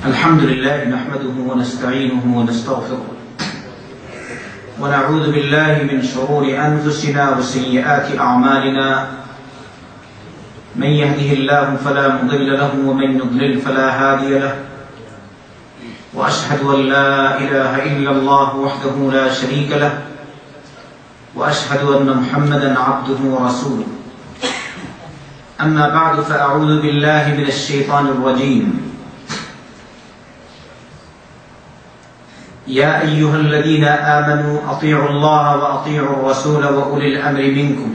الحمد لله نحمده ونستعينه ونستغفره ونعوذ بالله من شرور أنفسنا وسيئات أعمالنا من يهده الله فلا مضل له ومن يضلل فلا هادي له وأشهد أن لا إله إلا الله وحده لا شريك له وأشهد أن محمدا عبده ورسوله أما بعد فأعوذ بالله من الشيطان الرجيم يا أيها الذين آمنوا أطيعوا الله وأطيعوا الرسول وأولي الأمر منكم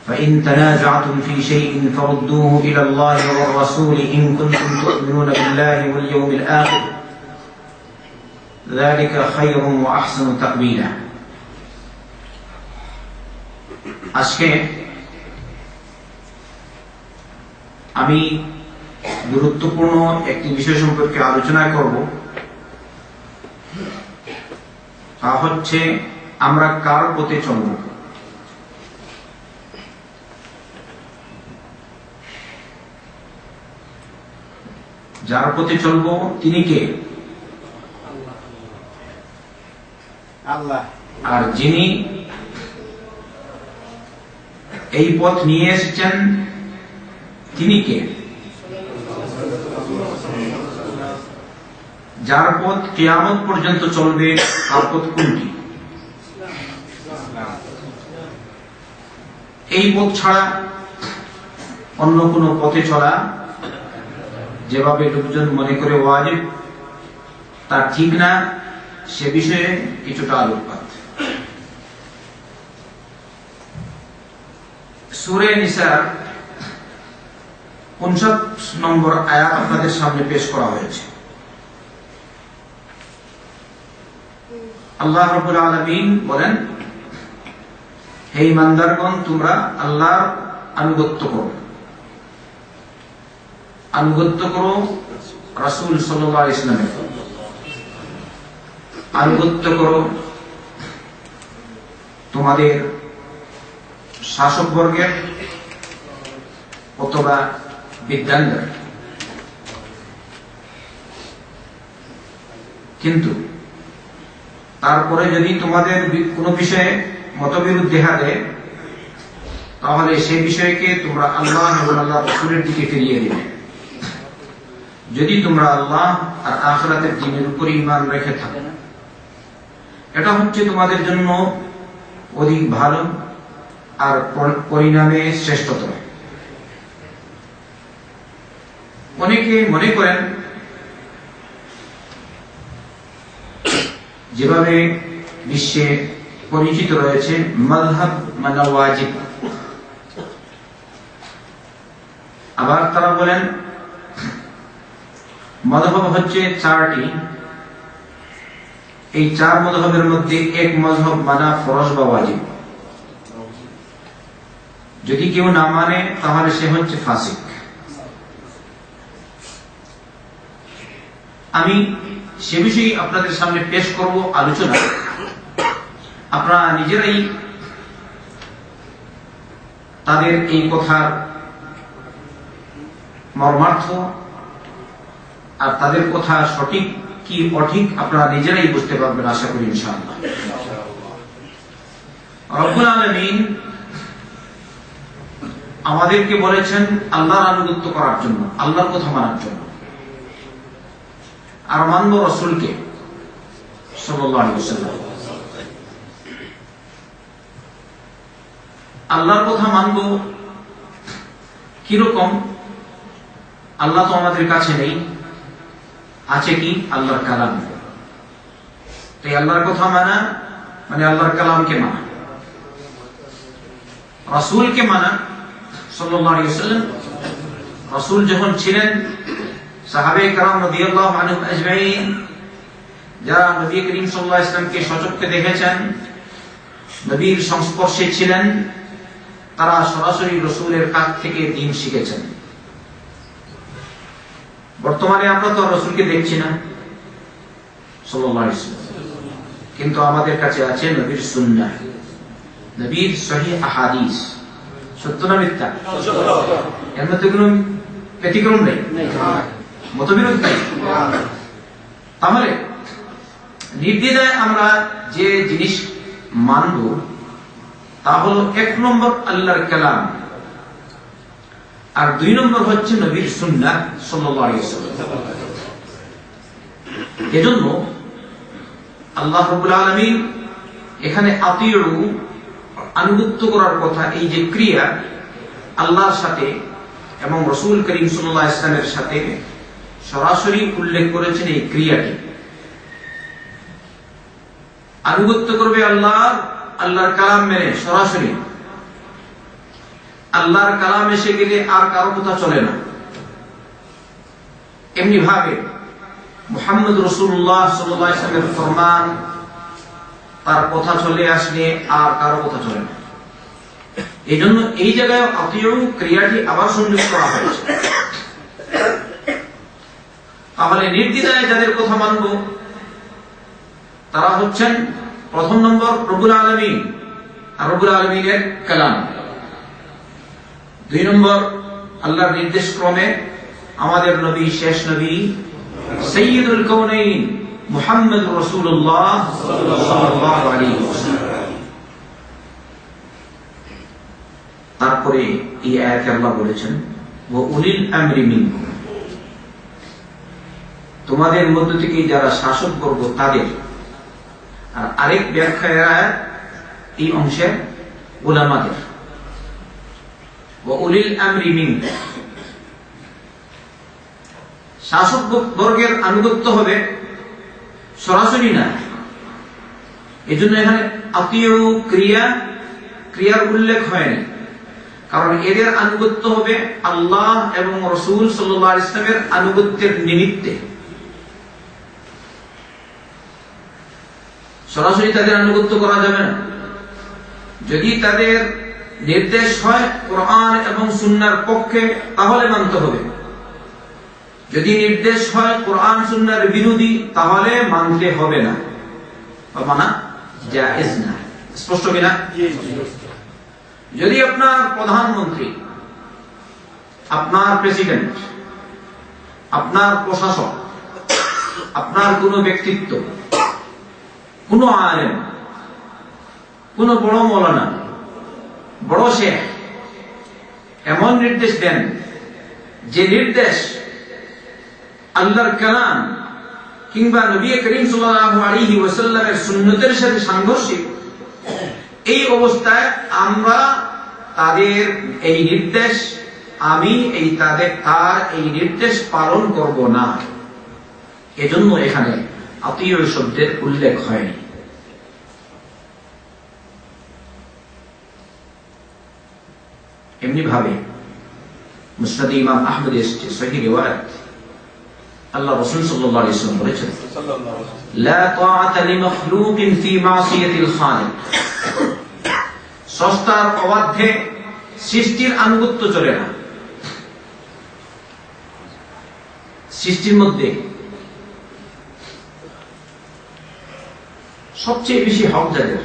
فإن تنازعتم في شيء فردوه إلى الله والرسول إن كنتم تؤمنون بالله واليوم الآخر ذلك خير وأحسن تأويلا আজকে আমি গুরুত্বপূর্ণ একটি বিষয় সম্পর্কে আলোচনা করব, তা হচ্ছে আমরা কার পথে চলব। যার পথে চলব তিনি কে? আল্লাহ। আর যিনি এই পথ নিয়ে এসেছেন তিনি কে? যার পথ কিয়ামত পর্যন্ত চলবে তার পথ কোনটি? এই পথ ছাড়া অন্য কোন পথে চলা যেভাবে লোকজন মনে করে ওয়াজিব, তা ঠিক না, সে বিষয়ে কিছুটা আলোকপাত। সূরা নিসার ৫৯ নম্বর আয়াত আপনাদের সামনে পেশ করা হয়েছে। আল্লাহ রাব্বুল আলামিন বলেন, হে ঈমানদারগণ, তোমরা আল্লাহর আনুগত্য করো, আনুগত্য করো রাসূল সাল্লাল্লাহু আলাইহি ওয়াসাল্লামের, আনুগত্য করো তোমাদের শাসকবর্গের অথবা বিদ্যাঙ্গের। কিন্তু তারপরে যদি তোমাদের কোনো বিষয়ে মতবিরোধ দেখা দেয়, তাহলে সেই বিষয়কে তোমরা আল্লাহ এবং আল্লাহ রাসূলের দিকে ফিরিয়ে দিবে। যদি তোমরা আল্লাহ আর আখিরাতের দিনের উপর ঈমান রেখে থাকো, এটা হচ্ছে তোমাদের জন্য অধিক ভালো আর পরিণামে শ্রেষ্ঠতর। অনেকে মনে করেন যেভাবে বিশ্বে পরিচিত রয়েছে মাযহাব মানে ওয়াজিব, আবার তারা বলেন মাযহাব হচ্ছে ৪টি, এই ৪ মাযহাবের মধ্যে এক মাযহাব মানা ফরজ বা ওয়াজিব। যদি কেউ না মানে তাহলে সে হচ্ছে ফাসিক। আমি সে বিষয়ে আপনাদের সামনে পেশ করব আলোচনা। আপনারা নিজেরাই তাদের এই কথার মর্মার্থ আর তাদের কথা সঠিক কি অঠিক আপনারা নিজেরাই বুঝতে পারবেন, আশা করি ইনশাআল্লাহ। রব্বুল আলামিন আমাদেরকে বলেছেন আল্লাহর আনুগত্য করার জন্য, আল্লাহর কথা মানার জন্য, আর মানব রাসূলকে সাল্লাল্লাহু আলাইহি ওয়াসাল্লাম। আল্লাহর কথা মানব কিরকম? আল্লাহ তো আমাদের কাছে নেই, আছে কি? আল্লাহর কালাম। তাই আল্লাহর কথা মানা মানে আল্লাহর কালামকে মানা, রাসূলকে মানা সাল্লাল্লাহু আলাইহি ওয়াসাল্লাম। রাসূল যখন ছিলেন, সাহাবায়ে কেরাম রাদিয়াল্লাহু আনহুম আজমাইন, যারা নবী করিম সাল্লাল্লাহু আলাইহি ওয়াসাল্লামকে সচক্ষে দেখেছেন, নবীর সংস্পর্শে ছিলেন, তারা সরাসরি রাসূলের কাছ থেকে দ্বীন শিখেছেন। বর্তমানে আমরা তো রাসূলকে দেখছি না সাল্লাল্লাহু আলাইহি ওয়াসাল্লাম, কিন্তু আমাদের কাছে আছে নবীর সুন্নাহ, নবীর সহিহ আহাদিস। সত্য না মিথ্যা? এর মধ্যে কোনো ব্যতিক্রম নেই, মতবিরোধ নেই। তাহলে নির্দ্বিধায় আমরা যে জিনিস মানব তা হলো 1 নম্বর আল্লাহর কালাম, আর 2 নম্বর হচ্ছে নবীর সুন্নাহ সাল্লাল্লাহু আলাইহি ওয়াসাল্লাম। এজন্য আল্লাহ রাব্বুল আলামিন এখানে আতিউ আনুগত্য করার কথা, এই যে ক্রিয়া আল্লাহর সাথে এবং রাসূল করিম সাল্লাল্লাহু আলাইহি ওয়াসাল্লামের সাথে সরাসরি উল্লেখ করেছেন। এই ক্রিয়াটি আনুগত্য করবে আল্লাহর কালাম মেনে সরাসরি। আল্লাহর কালাম এসে গেলে আর কারো কথা চলে না। এমনি ভাবে মুহাম্মদ রাসূলুল্লাহ সাল্লাল্লাহু আলাইহি ওয়াসাল্লামের ফরমান, তার কথা চলে আসলে আর কারো কথা চলে না। এই জন্য এই জায়গায় আতিউ ক্রিয়াটি আবার সংযুক্ত করা হয়েছে। তাহলে নির্দ্বিধায় যাদের কথা মানব তারা হচ্ছেন 1 নম্বর রব্বুল আলামিন আর রব্বুল আলামিনের কালাম, 2 নম্বর আল্লাহর নির্দেশ ক্রমে আমাদের নবী, শেষ নবী সাইয়্যিদুল কাউনাইন মুহাম্মদুর রাসূলুল্লাহ সাল্লাল্লাহু আলাইহি ওয়াসাল্লাম। তারপরে এই আয়াতে আল্লাহ বলেছেন ওয়া উলিল আমরি মিনকুম, তোমাদের মধ্য থেকে যারা শাসক বর্গ তাদের। আর আরেক ব্যাখ্যায় এই অংশে উলামাদের। ওয়া উলিল আমরি মিনকুম, শাসক বর্গের আনুগত্য হবে সরাসরি না। এজন্য এখানে আতিউ ক্রিয়ার উল্লেখ হয়নি, কারণ এদের আনুগত্য হবে আল্লাহ এবং রাসূল সাল্লাল্লাহু আলাইহি ওয়াসাল্লামের আনুগত্যের নিমিত্তে। সরাসরি তাদের আনুগত্য করা যাবে না। যদি তাদের নির্দেশ হয় কোরআন এবং সুন্নাহর পক্ষে তাহলে মানতে হবে। যদি নির্দেশ হয় কোরআন সুন্নাহর বিরোধী তাহলে মানতে হবে না, মানা জায়েজ না। স্পষ্ট কিনা? যদি আপনার প্রধানমন্ত্রী, আপনার প্রেসিডেন্ট, আপনার প্রশাসক, আপনার কোন ব্যক্তিত্ব, কোন আলেম, কোন বড় মৌলানা, বড় শেখ এমন নির্দেশ দেন যে নির্দেশ আল্লাহর কালাম কিংবা নবী করিম সাল্লাল্লাহু আলাইহি ওয়াসাল্লামের সুন্নতের সাথে সাংঘর্ষিক, এই অবস্থায় আমরা তাদের এই নির্দেশ তার এই নির্দেশ পালন করব না। এজন্য এখানে আতিউ শব্দের উল্লেখ হয়নি। এমনি ভাবে মুসনাদ ইমাম আহমদ এসেছে সহিহ রিওয়ায়াত, আল্লাহ রাসূল সাল্লাল্লাহু আলাইহি ওয়াসাল্লাম বলেছেন লা তাআতা লিমাখলুকিন ফি মাসিয়াতিল খালিক, স্রষ্টার অবাধ্যে সৃষ্টির আনুগত্য চলে না। সৃষ্টির মধ্যে সবচেয়ে বেশি হক যাদের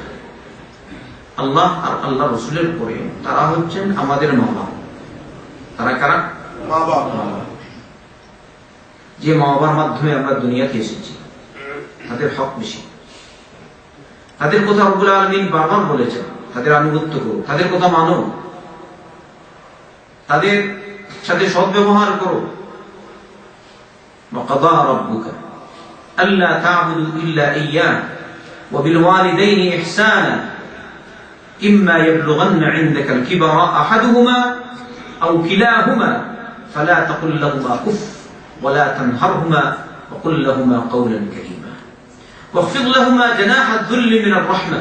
আল্লাহ আর আল্লাহ রাসূলের পরে তারা হচ্ছেন আমাদের মা বাবা। তারা কারা? মা বাবা। যে মা বাবার মাধ্যমে আমরা দুনিয়াতে এসেছি তাদের হক বেশি। তাদের কথা রব্বুল আলামিন বারবার বলেছেন, তাদের আনুগত্য করো, তাদের কথা মানো, তাদের সাথে সদ্ব্যবহার করো। وقضى ربك ألا تعبدوا إلا إياه وبالوالدين إحسانا إما يبلغن عندك الكبر أحدهما أو كلاهما فلا تقل لهما أف ولا تنهرهما وقل لهما قولا كريما واخفض لهما جناح الذل من الرحمة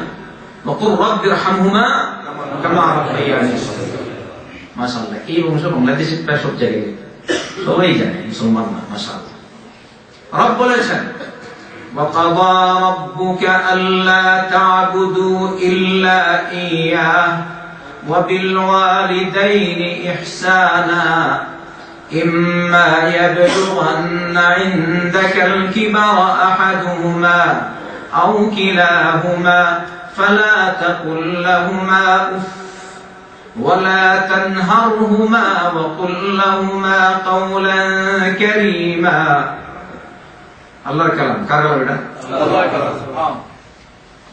وقل رب ارحمهما كما ربياني صغيرا। মাশাআল্লাহ, এই বংশ বাংলাদেশে প্রায় সব জায়গায় সবাই জানে, মুসলমান না। মাশাআল্লাহ, রব বলেছেন وقضى ربك ألا تعبدوا إلا إياه وبالوالدين إحسانا إما يبلغن عندك الكبر أحدهما أو كلاهما فلا تقل لهما أف ولا تنهرهما وقل لهما قولا كريما আল্লাহর কালাম। কার কালাম এটা? আল্লাহর কালাম।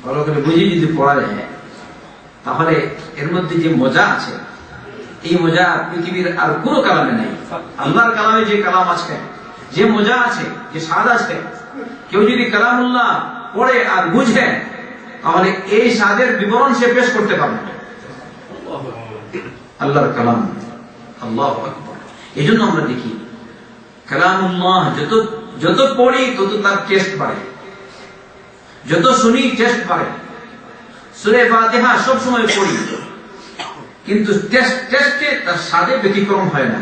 ভালো করে বুঝে যদি পড়া যায় তাহলে এর মধ্যে যে মজা আছে এই মজা পৃথিবীর আর কোনো কালামে নাই। আল্লাহর কালামে যে কালাম আছে, যে মজা আছে, যে স্বাদ আছে, কেউ যদি কালামুল্লাহ পড়ে আর বুঝে তাহলে এই স্বাদের বিবরণ সে পেশ করতে পারবে না। আল্লাহর কালাম, আল্লাহু আকবার। এই জন্য আমরা দেখি কালামুল্লাহ যত পড়ি তত তার টেস্ট বাড়ে, যত শুনি টেস্ট বাড়ে। সূরা ফাতিহা সব সময় পড়ি কিন্তু টেস্টে তার স্বাদে ব্যতিক্রম হয় না।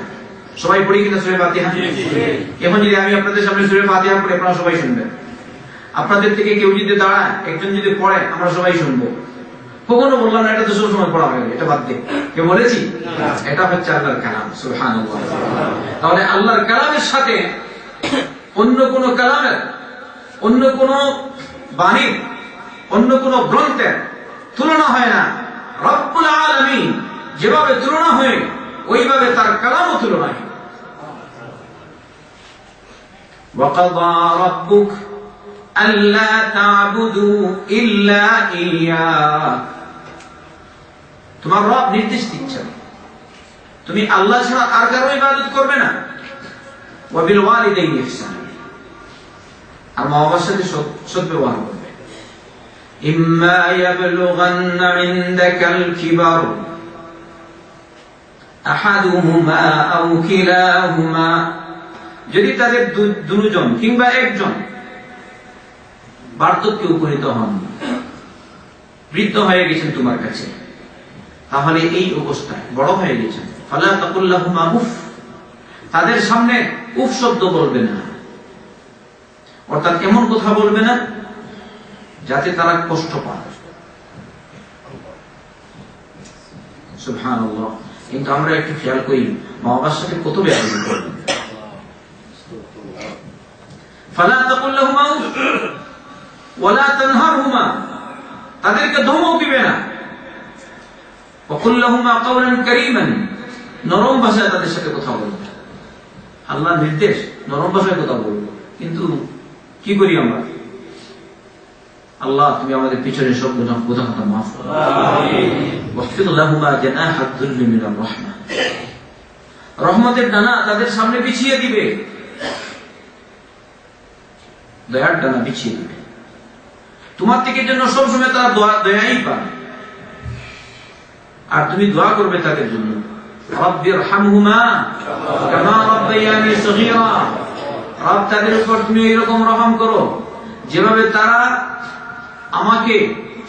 সবাই পড়ি কিনা সূরা ফাতিহা? এখন যদি আমি আপনাদের সামনে সূরা ফাতিহা পড়ি আপনারা সবাই শুনবেন। আপনাদের থেকে কেউ যদি দাঁড়ায়, একজন যদি পড়ে, আমরা সবাই শুনবো। কখনো বললাম না এটা তো সব সময় পড়া হয়, এটা বাদ দে, কেউ বলেছি? এটা হচ্ছে আল্লাহর কালাম। সুবহানাল্লাহ। তাহলে আল্লাহর কালামের সাথে অন্য কোন কালামের, অন্য কোন বাণীর, অন্য কোন গ্রন্থের তুলনা হয় না। রব্বুল আলামিন যেভাবে তুলনা হয় ওইভাবে তার কালামও তুলনা হয়। وَقَضَى رَبُّكَ أَلَّا تَعْبُدُوا إِلَّا إِيَّاهُ। তোমার রব নির্দেশ দিচ্ছেন তুমি আল্লাহ ছাড়া আর কারো ইবাদত করবে না। وَبِالْوَالِدَيْنِ إِحْسَانًا। আর মা বাবার সাথে সদ্ব্যবহার করবে। إِمَّا يَبْلُغَنَّ عِندَكَ الْكِبَرَ أَحَدُهُمَا أَوْ كِلَاهُمَا। যদি তাদের দুজন কিংবা একজন বার্ধক্যে উপনীত হন, বৃদ্ধ হয়ে গেছেন তোমার কাছে, তাহলে এই অবস্থায় বড় হয়ে গেছেন, ফালা তাকুল লাহুমা উফ, তাদের সামনে উফ শব্দ বলবে না, অর্থাৎ এমন কথা বলবে না যাতে তারা কষ্ট পায়। সুবহানাল্লাহ। কিন্তু আমরা একটু খেয়াল করি মা বাবার সাথে কত বেয়াদবি করি। ফালা তাকুল লাহুমা উফ ওয়ালা তানহারহুমা, তাদেরকে ধমক দিবে না। ওয়াকুল লাহুমা কাওলান কারীমান, নরম ভাষায় তাদের সাথে কথা বলবে। আল্লাহর নির্দেশ নরম ভাষায় কথা বলবো, কিন্তু কি করি আমরা? আল্লাহ তুমি আমাদের পিছনে সব গুনাহ কথা মাফ করো। আমিন। ওয়াহফিজ লাহুমা জানাহাদ যুল্লি মিনার রাহমাহ, রহমতের ডানা তাদের সামনে বিছিয়ে দিবে, দয়ার ডানা বিছিয়ে দিবে। তোমার থেকে জন্য সবসময় তারা দয়াই পাবে। আর তুমি দোয়া করবে তাদের জন্য, রব্বিরহামহুমা কামা রাব্বায়ানি সগীরা। রব তাদের উপর তুমি এরকম রহম করো যেভাবে তারা আমাকে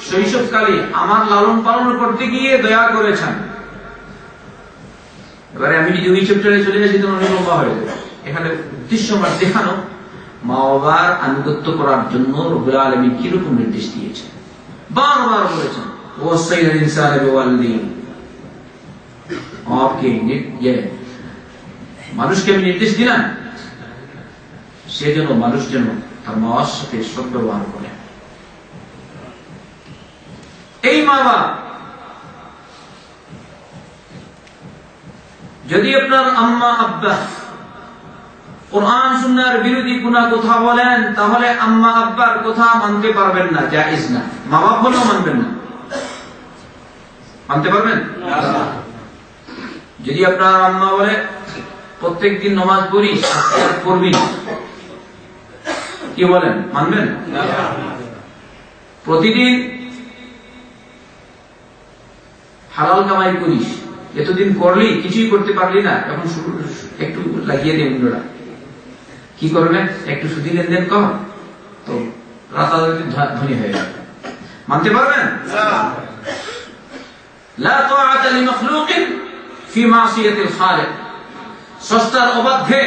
শৈশবকালে আমার লালন পালন করতে গিয়ে দয়া করেছেন। এবারে আমি যদি ওই চ্যাপ্টারে চলে আসি তখন অনেক লম্বা হয়ে যাবে। এখানে উদ্দেশ্য আমার দেখানো মা বাবার আনুগত্য করার জন্য রব্বুল আলামিন কিরকম নির্দেশ দিয়েছেন, বারবার বলেছেন ওয়াসাইনাল ইনসানা বিওয়ালিদিহি। মানুষকে আমি নির্দেশ দিলাম সে যেন মানুষ যেন তার মা বাবার সাথে সদ্ব্যবহার করে। এই মা বাবা যদি আপনার আম্মা আব্বা কোরআন সুন্নাহর বিরোধী কোন কথা বলেন তাহলে আম্মা আব্বার কথা মানতে পারবেন না, জায়েজ না। মা বাবা বলেও মানবেন না, মানতে পারবেন না। যদি আপনার আম্মা বলে প্রত্যেকদিন নামাজ পড়িস, পড়বি না, কি বলেন? মানবেন? প্রতিদিন হালাল কামাই করিস, এতদিন করলি কিছুই করতে পারলি না, এখন একটু লাগিয়ে দে অন্যরা, কি করবে? একটু সুদি লেনদেন কর, তো রাতারাতি ধনী হয়ে যাবে। মানতে পারবেন? লা তাআতা লিমাখলুকিন ফি মাসিয়াতিল খালিক। স্রষ্টার অবাধ্যে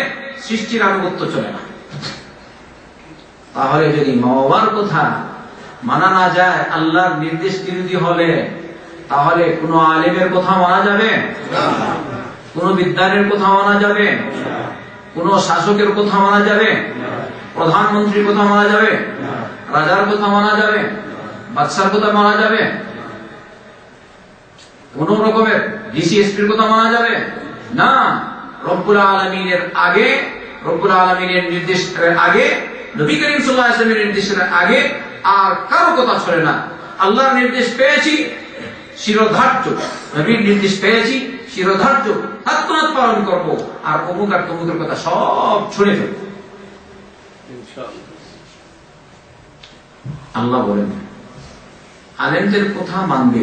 সৃষ্টির আনুগত্য চলে না। তাহলে যদি মা বাবার কথা মানা না যায়, আল্লাহর নির্দেশ বিরোধী হলে, তাহলে কোন আলেমের কথা মানা যাবে? কোন বিদ্যানের কথা মানা যাবে? কোন শাসকের কথা মানা যাবে? প্রধানমন্ত্রীর কথা মানা যাবে? রাজার কথা মানা যাবে? বাদশার কথা মানা যাবে? কোন রকমের ডিসিএসপির কথা মানা যাবে না। রব্বুল আলামিনের আগে, রব্বুল আলামিনের নির্দেশের আগে, নবী করিম সাল্লাল্লাহু আলাইহি ওয়াসাল্লামের নির্দেশের আগে আর কারো কথা চলে না। আল্লাহর নির্দেশ পেয়েছি শিরোধার্য, নবীর নির্দেশ পেয়েছি শিরোধার্য, তৎক্ষণাৎ পালন করব, আর অমুক আর তমুকের কথা সব ছুড়ে ফেলব। আল্লাহ বলেন আলেমদের কথা মানবে,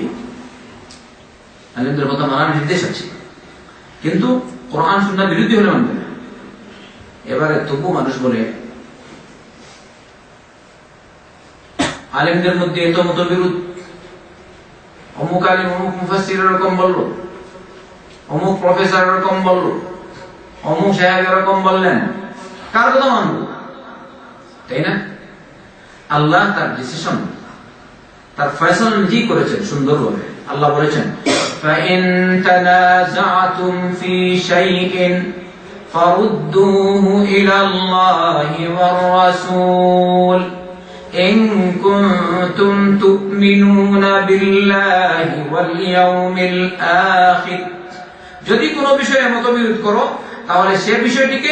আলেমদের কথা মানার নির্দেশ আছে, কিন্তু কোরআন সুন্নাহর বিরোধী হলে মানবে না। এবারে তবু মানুষ বলে আলেমদের মধ্যে এত মতবিরোধ, অমুক আলিম অমুক মুফাসসির এরকম বলল, অমুক প্রফেসর এরকম বলল, অমুক সাহেব এরকম বললেন, কার কথা মানব? তাই না? আল্লাহ তার ডিসিশন, তার ফয়সালা নিজেই করেছেন সুন্দরভাবে। আল্লাহ বলেছেন فَإِن تَنَازَعْتُمْ فِي شَيْءٍ فَرُدُّوهُ إِلَى اللَّهِ وَالرَّسُولِ إِن كُنتُمْ تُؤْمِنُونَ بِاللَّهِ وَالْيَوْمِ الْآخِرِ। যদি কোনো বিষয়ে মতবিরোধ করো তাহলে সে বিষয়টিকে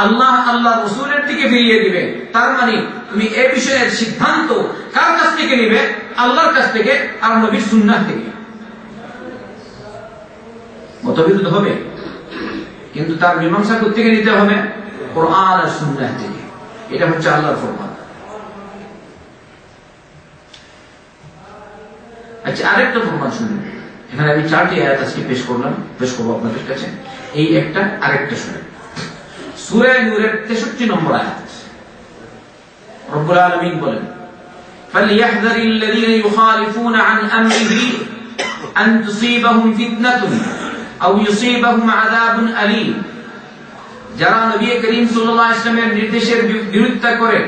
আল্লাহ আল্লাহ রাসূলের দিকে ফিরিয়ে দিবে। তার মানে তুমি এই বিষয়ের সিদ্ধান্ত কার কাছ থেকে নিবে? আল্লাহর কাছ থেকে আর নবীর সুন্নাহ থেকে। মতবিরোধ হবে, কিন্তু তার মীমাংসা থেকে নিতে হবে কোরআন আর সুন্নাহ থেকে। এটা হচ্ছে আল্লাহর ফরমান। আচ্ছা, আরেকটা ফরমান শুনুন। এখানে আমি 4টি আয়াত আজকে পেশ করবো আপনাদের কাছে। এই একটা আরেকটা শুনুন। সূরা নূরের 63 নম্বর আয়াত। রব্বুল আলামিন বলেন فَلْيَحْذَرِ الَّذِينَ يُخَالِفُونَ عَنْ أَمْرِهِ أَنْ تُصِيبَهُمْ فِتْنَةٌ أَوْ يُصِيبَهُمْ عَذَابٌ أَلِيمٌ। যারা নবী করিম সাল্লাল্লাহু আলাইহি ওয়াসাল্লামের নির্দেশের বিরোধিতা করে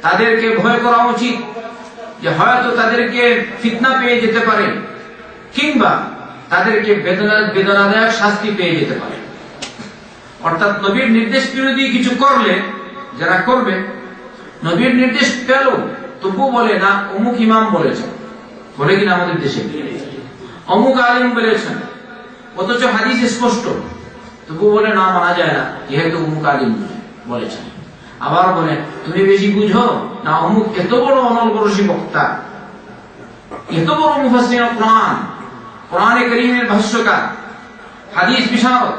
তাদেরকে ভয় করা উচিত যে হয়তো তাদেরকে ফিতনা পেয়ে যেতে পারে, কিংবা তাদেরকে বেদনাদায়ক শাস্তি পেয়ে যেতে পারে। অর্থাৎ নবীর নির্দেশ বিরোধী কিছু করলে যারা করবে, নবীর নির্দেশ পেল তবু বলে না অমুক ইমাম বলেছেন, বলে কিনা আমাদের দেশে অমুক আলিম বলেছেন, অথচ হাদিস স্পষ্ট, তবু বলে না মানা যায় না যেহেতু অমুক আলিম বলেছেন। আবার বলে তুমি বেশি বুঝো না, অমুক এত বড় অনলবরসী বক্তা, এত বড় মুফাসসির কোরআন, কোরআনে কারীমের ভাষ্যকার, হাদিস বিশারদ,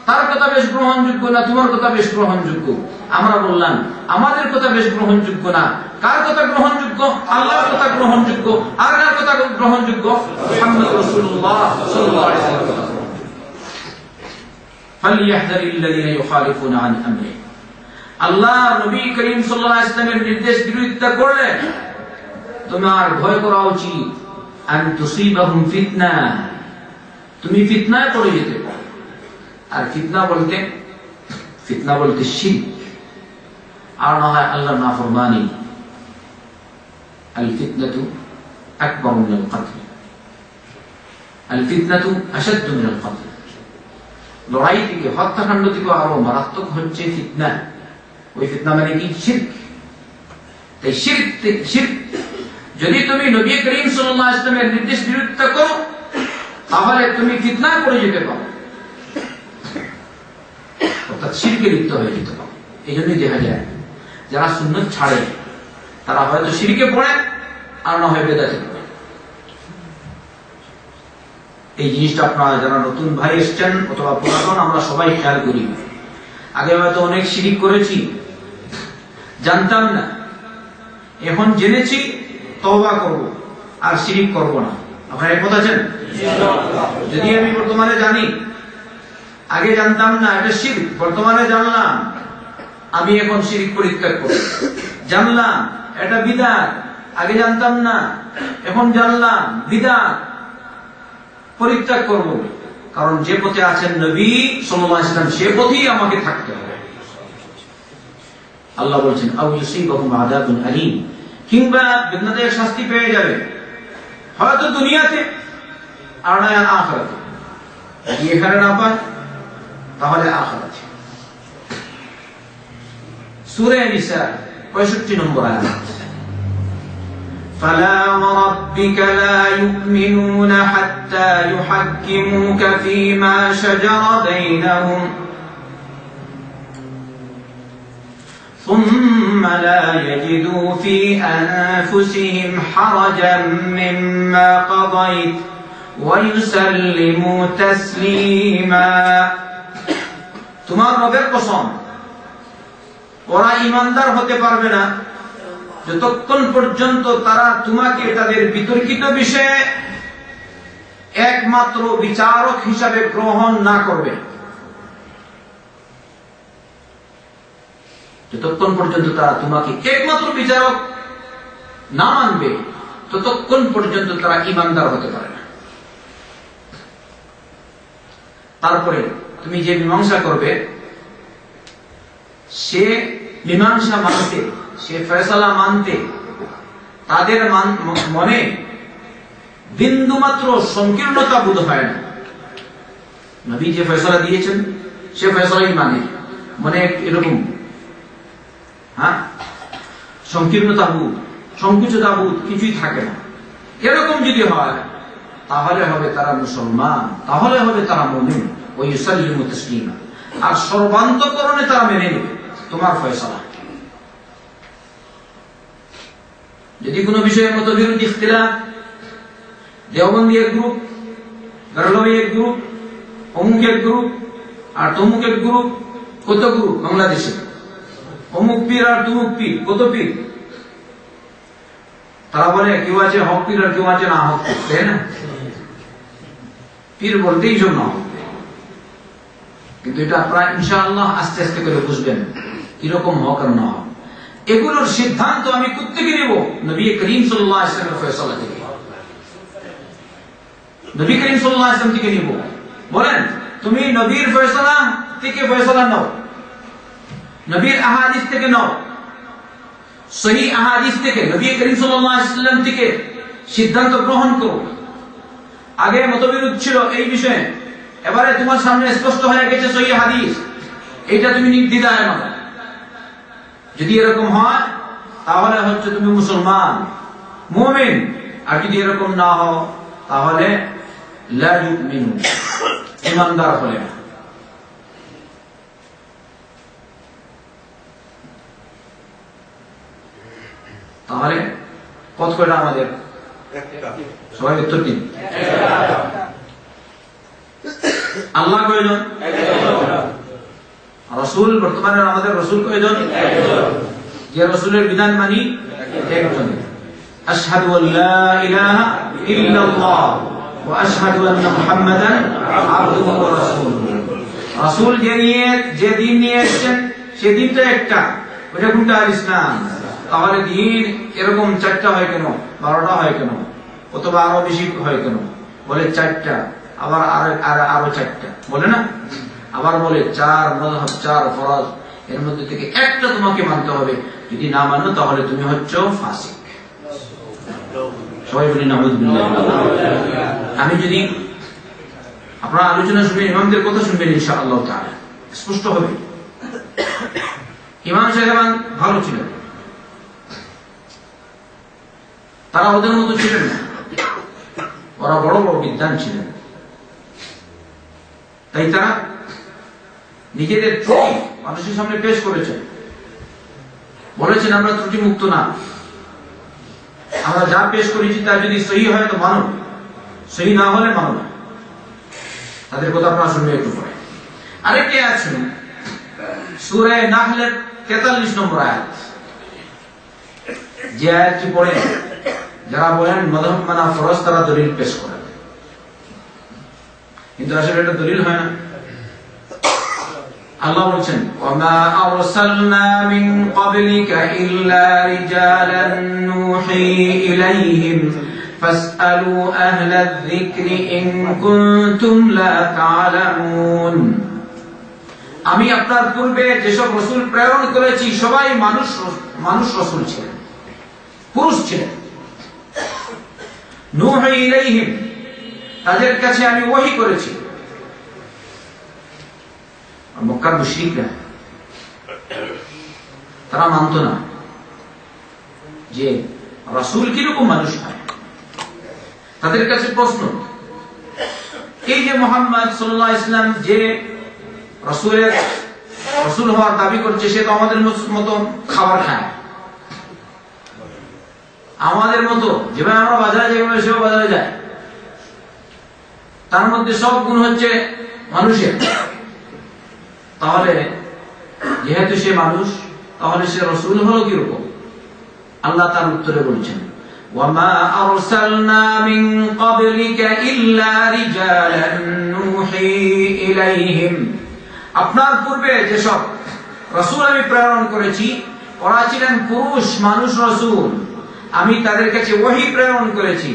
তার কথা বেশ গ্রহণযোগ্য না তোমার কথা বেশ গ্রহণযোগ্য। আমরা বললাম আমাদের কথা বেশ গ্রহণযোগ্য না। কার কথা গ্রহণযোগ্য? আল্লাহর কথা গ্রহণযোগ্য। আর কার কথা গ্রহণযোগ্য? মুহাম্মদ রাসূলুল্লাহ সাল্লাল্লাহু আলাইহি ওয়াসাল্লাম। ফালইয়াহযারিল্লাযীনা ইউখালিফুনা আন আমরি। আল্লাহ নবী করিম সাল্লাল্লাহু আলাইহি ওয়াসাল্লামের নির্দেশ বিরোধিতা করলে তোমার ভয় করা উচিত আন তুসিবাহুম ফিতনা, তুমি ফিতনায় পড়ে যেতে পারো। আর ফিতনা বলতে শিরক, আর না হয় আল্লাহর নাফরমানি। আল ফিতনাতু আকবার মিনাল কতল, আল ফিতনাতু আশাদ্দু মিনাল কতল। লড়াই থেকে, হত্যাকাণ্ড থেকে আরো মারাত্মক হচ্ছে ফিতনা। ওই ফিতনা মানে কি? শিরক। তাই শিরক যদি তুমি নবী করিম সাল্লাল্লাহু আলাইহি ওয়াসাল্লামের নির্দেশ বিরোধিতা করো তাহলে তুমি ফিতনায় পড়ে যেতে পারো, অর্থাৎ শিরকে লিপ্ত হয়ে যেতে পারো। এই জন্যই দেখা যায় যারা সুন্নাত ছাড়ে তারা হয়তো শিরকে পড়ে আর না হয় বেদাতে পড়ে। এই জিনিসটা আপনারা যারা নতুন ভাই এসছেন অথবা পুরাতন, আমরা সবাই খেয়াল করি। আগে হয়তো অনেক শিরিক করেছি, জানতাম না, এখন জেনেছি, তওবা করব আর শিরিক করব না। আপনারা একমত আছেন? যদি আমি বর্তমানে জানি, আগে জানতাম না এটা শিরক, বর্তমানে জানলাম, আমি এখন শিরক পরিত্যাগ করব। জানলাম এটা বিদআত, আগে জানতাম না, এখন জানলাম বিদআত, পরিত্যাগ করব। কারণ যে পথে আছেন নবী সাল্লাল্লাহু আলাইহি ওয়াসাল্লাম সে পথেই আমাকে থাকতে হবে। আল্লাহ বলছেন আও ইউসিবাহুম আযাবুন আলীম, কিংবা বেদনাদায়ক শাস্তি পেয়ে যাবে, হয়তো দুনিয়াতে আর না আখিরাতে। যদি এখানে না পায় তাহলে আখিরাতে। সূরা নিসা 65 নম্বর আয়াত। فلا وربك لا يؤمنون حتى يحكموك فيما شجر بينهم ثم لا يجدوا في أنفسهم حرجا مما قضيت ويسلموا تسليما তোমার রবের কসম ওরা ঈমানদার হতে পারবে না যতক্ষণ পর্যন্ত তারা তোমাকে তাদের বিতর্কিত বিষয়ে একমাত্র বিচারক হিসাবে গ্রহণ না করবে। যতক্ষণ পর্যন্ত তারা তোমাকে একমাত্র বিচারক না মানবে ততক্ষণ পর্যন্ত তারা ঈমানদার হতে পারে না। তারপরে তুমি যে মীমাংসা করবে সে মীমাংসা মানতে, সে ফয়সালা মানতে তাদের মনে বিন্দুমাত্র সংকীর্ণতা বোধ হয় না। নবী যে ফয়সালা দিয়েছেন সে ফয়সালাই মানে, মনে এরকম সংকীর্ণতা বোধ, সংকুচতা বোধ কিছুই থাকে না। এরকম যদি হয় তাহলে হবে তারা মুসলমান, তাহলে হবে তারা মুমিন। ওয়া ইউসাল্লিমু তাসলিমা, আর সর্বান্তকরণে তারা মেনে নেবে তোমার ফয়সালা। যদি কোনো বিষয়ে মতবিরোধ ইখতিলাফ, দেওবন্দি এক গ্রুপ, গারলভি এক গ্রুপ, অমুক এক গ্রুপ আর তমুক এক গ্রুপ, কত গ্রুপ বাংলাদেশে, অমুক পীর আর তমুক পীর, কত পীর। তারা বলে কেউ আছে হক পীর আর কেউ আছে না হক পীর, তাই না? পীর বলতেই সব না হক, কিন্তু এটা আপনারা ইনশাআল্লাহ আস্তে আস্তে করে বুঝবেন কিরকম হক আর না হক। এগুলোর সিদ্ধান্ত আমি কোত্থেকে নেব? নবী করিম সাল্লাল্লাহু আলাইহি ওয়াসাল্লামের ফয়সালা থেকে, নবী করিম সাল্লাল্লাহু আলাইহি ওয়াসাল্লাম থেকে নিব। বলেন তুমি নবীর ফয়সালা থেকে ফয়সালা নাও, নবীর আহাদিস থেকে নাও, সহিহ আহাদিস থেকে, নবী করিম সাল্লাল্লাহু আলাইহি ওয়াসাল্লাম থেকে সিদ্ধান্ত গ্রহণ করো। আগে মতবিরোধ ছিল এই বিষয়ে, এবারে তোমার সামনে স্পষ্ট হয়ে গেছে সহিহ হাদিস, এটা তুমি নির্দ্বিধায় মানো। যদি এরকম হয় তাহলে হচ্ছে তুমি মুসলমান, মুমিন। আর যদি এরকম না হও তাহলে লা ইউমিনু, ঈমানদার হলে না। তাহলে পথ কয়টা আমাদের? সবাই উত্তর দিন। আল্লাহ কয়জন? রাসূল, বর্তমানে আমাদের রাসূল কয়জন? যে রাসূলের বিধান মানি একজন। আশহাদু আল্লা ইলাহা ইল্লাল্লাহ ওয়া আশহাদু আন্না মুহাম্মাদান আবদুহু ওয়া রাসূলুহু। রাসূল যে দিন নিয়ে এসেছেন সে দিনটা একটা, ওটা কোনটা? ইসলাম। তাহলে দিন এরকম 4টা হয় কেন, 12টা হয় কেন, অথবা আরো বেশি হয় কেন? বলে 4টা, আবার আরো 4টা বলে না, আবার বলে 4 মাযহাব, 4 ফরজ, এর মধ্যে থেকে একটা তোমাকে মানতে হবে। যদি না মানো তাহলে তুমি হচ্ছো ফাসিক। সবাই বলি নাউযুবিল্লাহ। আমি যদি আপনারা আলোচনা শুনবেন, ইমামদের কথা শুনবেন, ইনশাআল্লাহ তাআলা স্পষ্ট হবে। ইমাম সাহেবান ভালো ছিলেন, তারা ওদের মতো ছিলেন না, ওরা বড় বড় বিদ্বান ছিলেন। তাই তারা নিজেদের ত্রুটি মানুষের সামনে পেশ করেছেন, বলেছেন আমরা ত্রুটি মুক্ত না, আমরা যা পেশ করেছি তা যদি সহি হয় তো মানো, সহি না হলে মানো না। তাদের কথা আপনারা শুনবে একটু পরে। আরেকটি আয়াত শুনুন, সূরা নাহলের 43 নম্বর আয়াত। যে আয়াতটি পড়ে যারা বলেন মাযহাব মানা ফরজ, তারা দলিল পেশ করেন, কিন্তু আসলে এটা দলিল হয় না। আল্লাহ বলছেন ওয়ামা আরসালনা মিন ক্বাবলিকা ইল্লা রিজালান নূহি ইলাইহিম ফাসআলু আহলায যিকরি ইন কুনতুম লা তা'লামুন। আমি আপনার পূর্বে যেসব রাসূল প্রেরণ করেছি সবাই মানুষ রাসূল ছিলেন, পুরুষ ছিলেন। নূহি ইলাইহিম, তাদের কাছে আমি ওহী করেছি। মক্কার মুশরিকরা তারা মানত না যে রাসূল কিরকম মানুষ হয়। তাদের কাছে প্রশ্ন, এই যে মুহাম্মদ সাল্লাল্লাহু আলাইহি ওয়াসাল্লাম যে রাসূল হওয়ার দাবি করছে, সে তো আমাদের মতো খাবার খায়, আমাদের মতো যেভাবে আমরা বাজারে যাই সেও বাজারে যায়, তার মধ্যে সব গুণ হচ্ছে মানুষের। তাহলে যেহেতু সে মানুষ, তাহলে সে রাসূল হলো কিরকম? আল্লাহ তার উত্তরে বলছেন, ওয়ামা আরসালনা মিন ক্বাবলিকা ইল্লা রিজালান নূহি ইলাইহিম। আপনার পূর্বে যেসব রাসূল আমি প্রেরণ করেছি, ওরা ছিলেন পুরুষ মানুষ রাসূল, আমি তাদের কাছে ওহী প্রেরণ করেছি।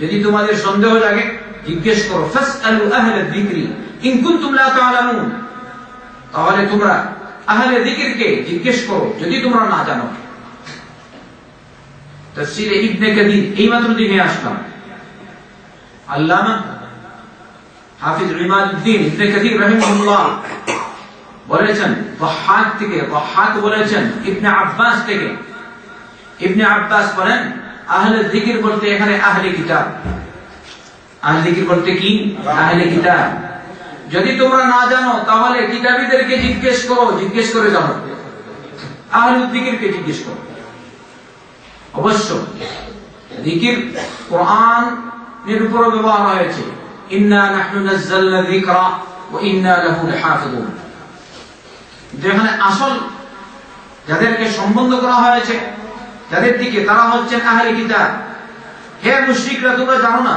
যদি তোমাদের সন্দেহ জাগে, জিজ্ঞেস করো, ফাসআলু আহলা যিকরি ইন কুনতুম লা তা'লামুন। তাহলে তোমরা আহলে যিকরকে জিজ্ঞেস করো যদি তোমরা না জানো। তাফসীরে ইবনে কাসীর এইমাত্র দিনে আসলাম, আল্লামা হাফিজ ইমাদউদ্দিন ইবনে কাসীর রাহিমাহুল্লাহ বলেছেন, দাহহাক থেকে, দাহহাক বলেছেন ইবনে আব্বাস থেকে। ইবনে আব্বাস বলেন, আহলে যিকর বলতে এখানে আহলে কিতাব। আহলে যিকর বলতে কি? আহলে কিতাব। যদি তোমরা না জানো তাহলে কিতাবীদেরকে জিজ্ঞেস করো, জিজ্ঞেস করে জানো। আহলে যিকরকে জিজ্ঞেস করো। অবশ্য যিকর কোরআনের উপর ব্যবহার হয়েছে, ইন্না নাহনু নাযালনা যিকরা ওয়া ইন্না লাহু লাহাফিজুন। যেখানে আসল যাদেরকে সম্বোধন করা হয়েছে, যাদের দিকে, তারা হচ্ছেন আহলে কিতাব। হে মুশরিকরা, তোমরা জানো না,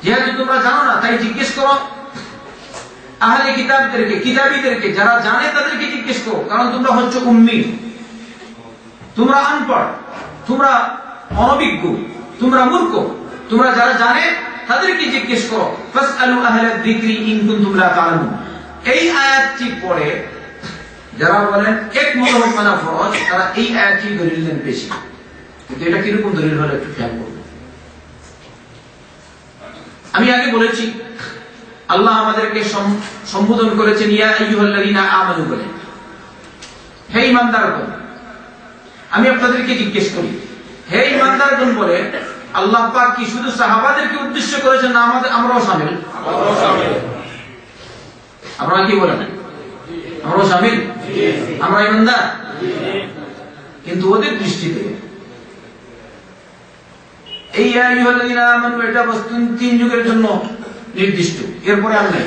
যেহেতু তোমরা জানো না তাই জিজ্ঞেস করো আহলে কিতাবদেরকে, কিতাবীদেরকে, যারা জানে তাদেরকে জিজ্ঞেস করো। কারণ তোমরা হচ্ছে উম্মি, তোমরা আনপড়, তোমরা অনভিজ্ঞ, তোমরা মূর্খ। তোমরা যারা জানে তাদেরকে জিজ্ঞেস করো। ফাসআলু আহলা যিকরি ইন কুনতুম লা তা'লামুন। এই আয়াতটি পড়ে যারা বলেন এক মতলব মানা ফরজ, তারা এই আয়াতটি দলিল দেন বেশি। কিন্তু এটা কিরকম দলিল হলো একটু খেয়াল করুন। আমি আগে বলেছি, আল্লাহ আমাদেরকে সম্বোধন করেছেন ইয়া আইয়ুহাল্লাযীনা আমানু বলে, হে ঈমানদারগণ। আমি আপনাদেরকে জিজ্ঞেস করি, হে ঈমানদারগণ বলে আল্লাহ পাক কি শুধু সাহাবাদেরকে উদ্দেশ্য করেছেন না আমরাও শামিল? আপনারা কি বলেন? আমরাও শামিল? আমরা ঈমানদার? কিন্তু ওদের দৃষ্টিতে এই ইয়া আইয়ুহাল্লাযীনা আমানু এটা বস্তু 3 যুগের জন্য নির্দিষ্ট, এরপরে আর নাই।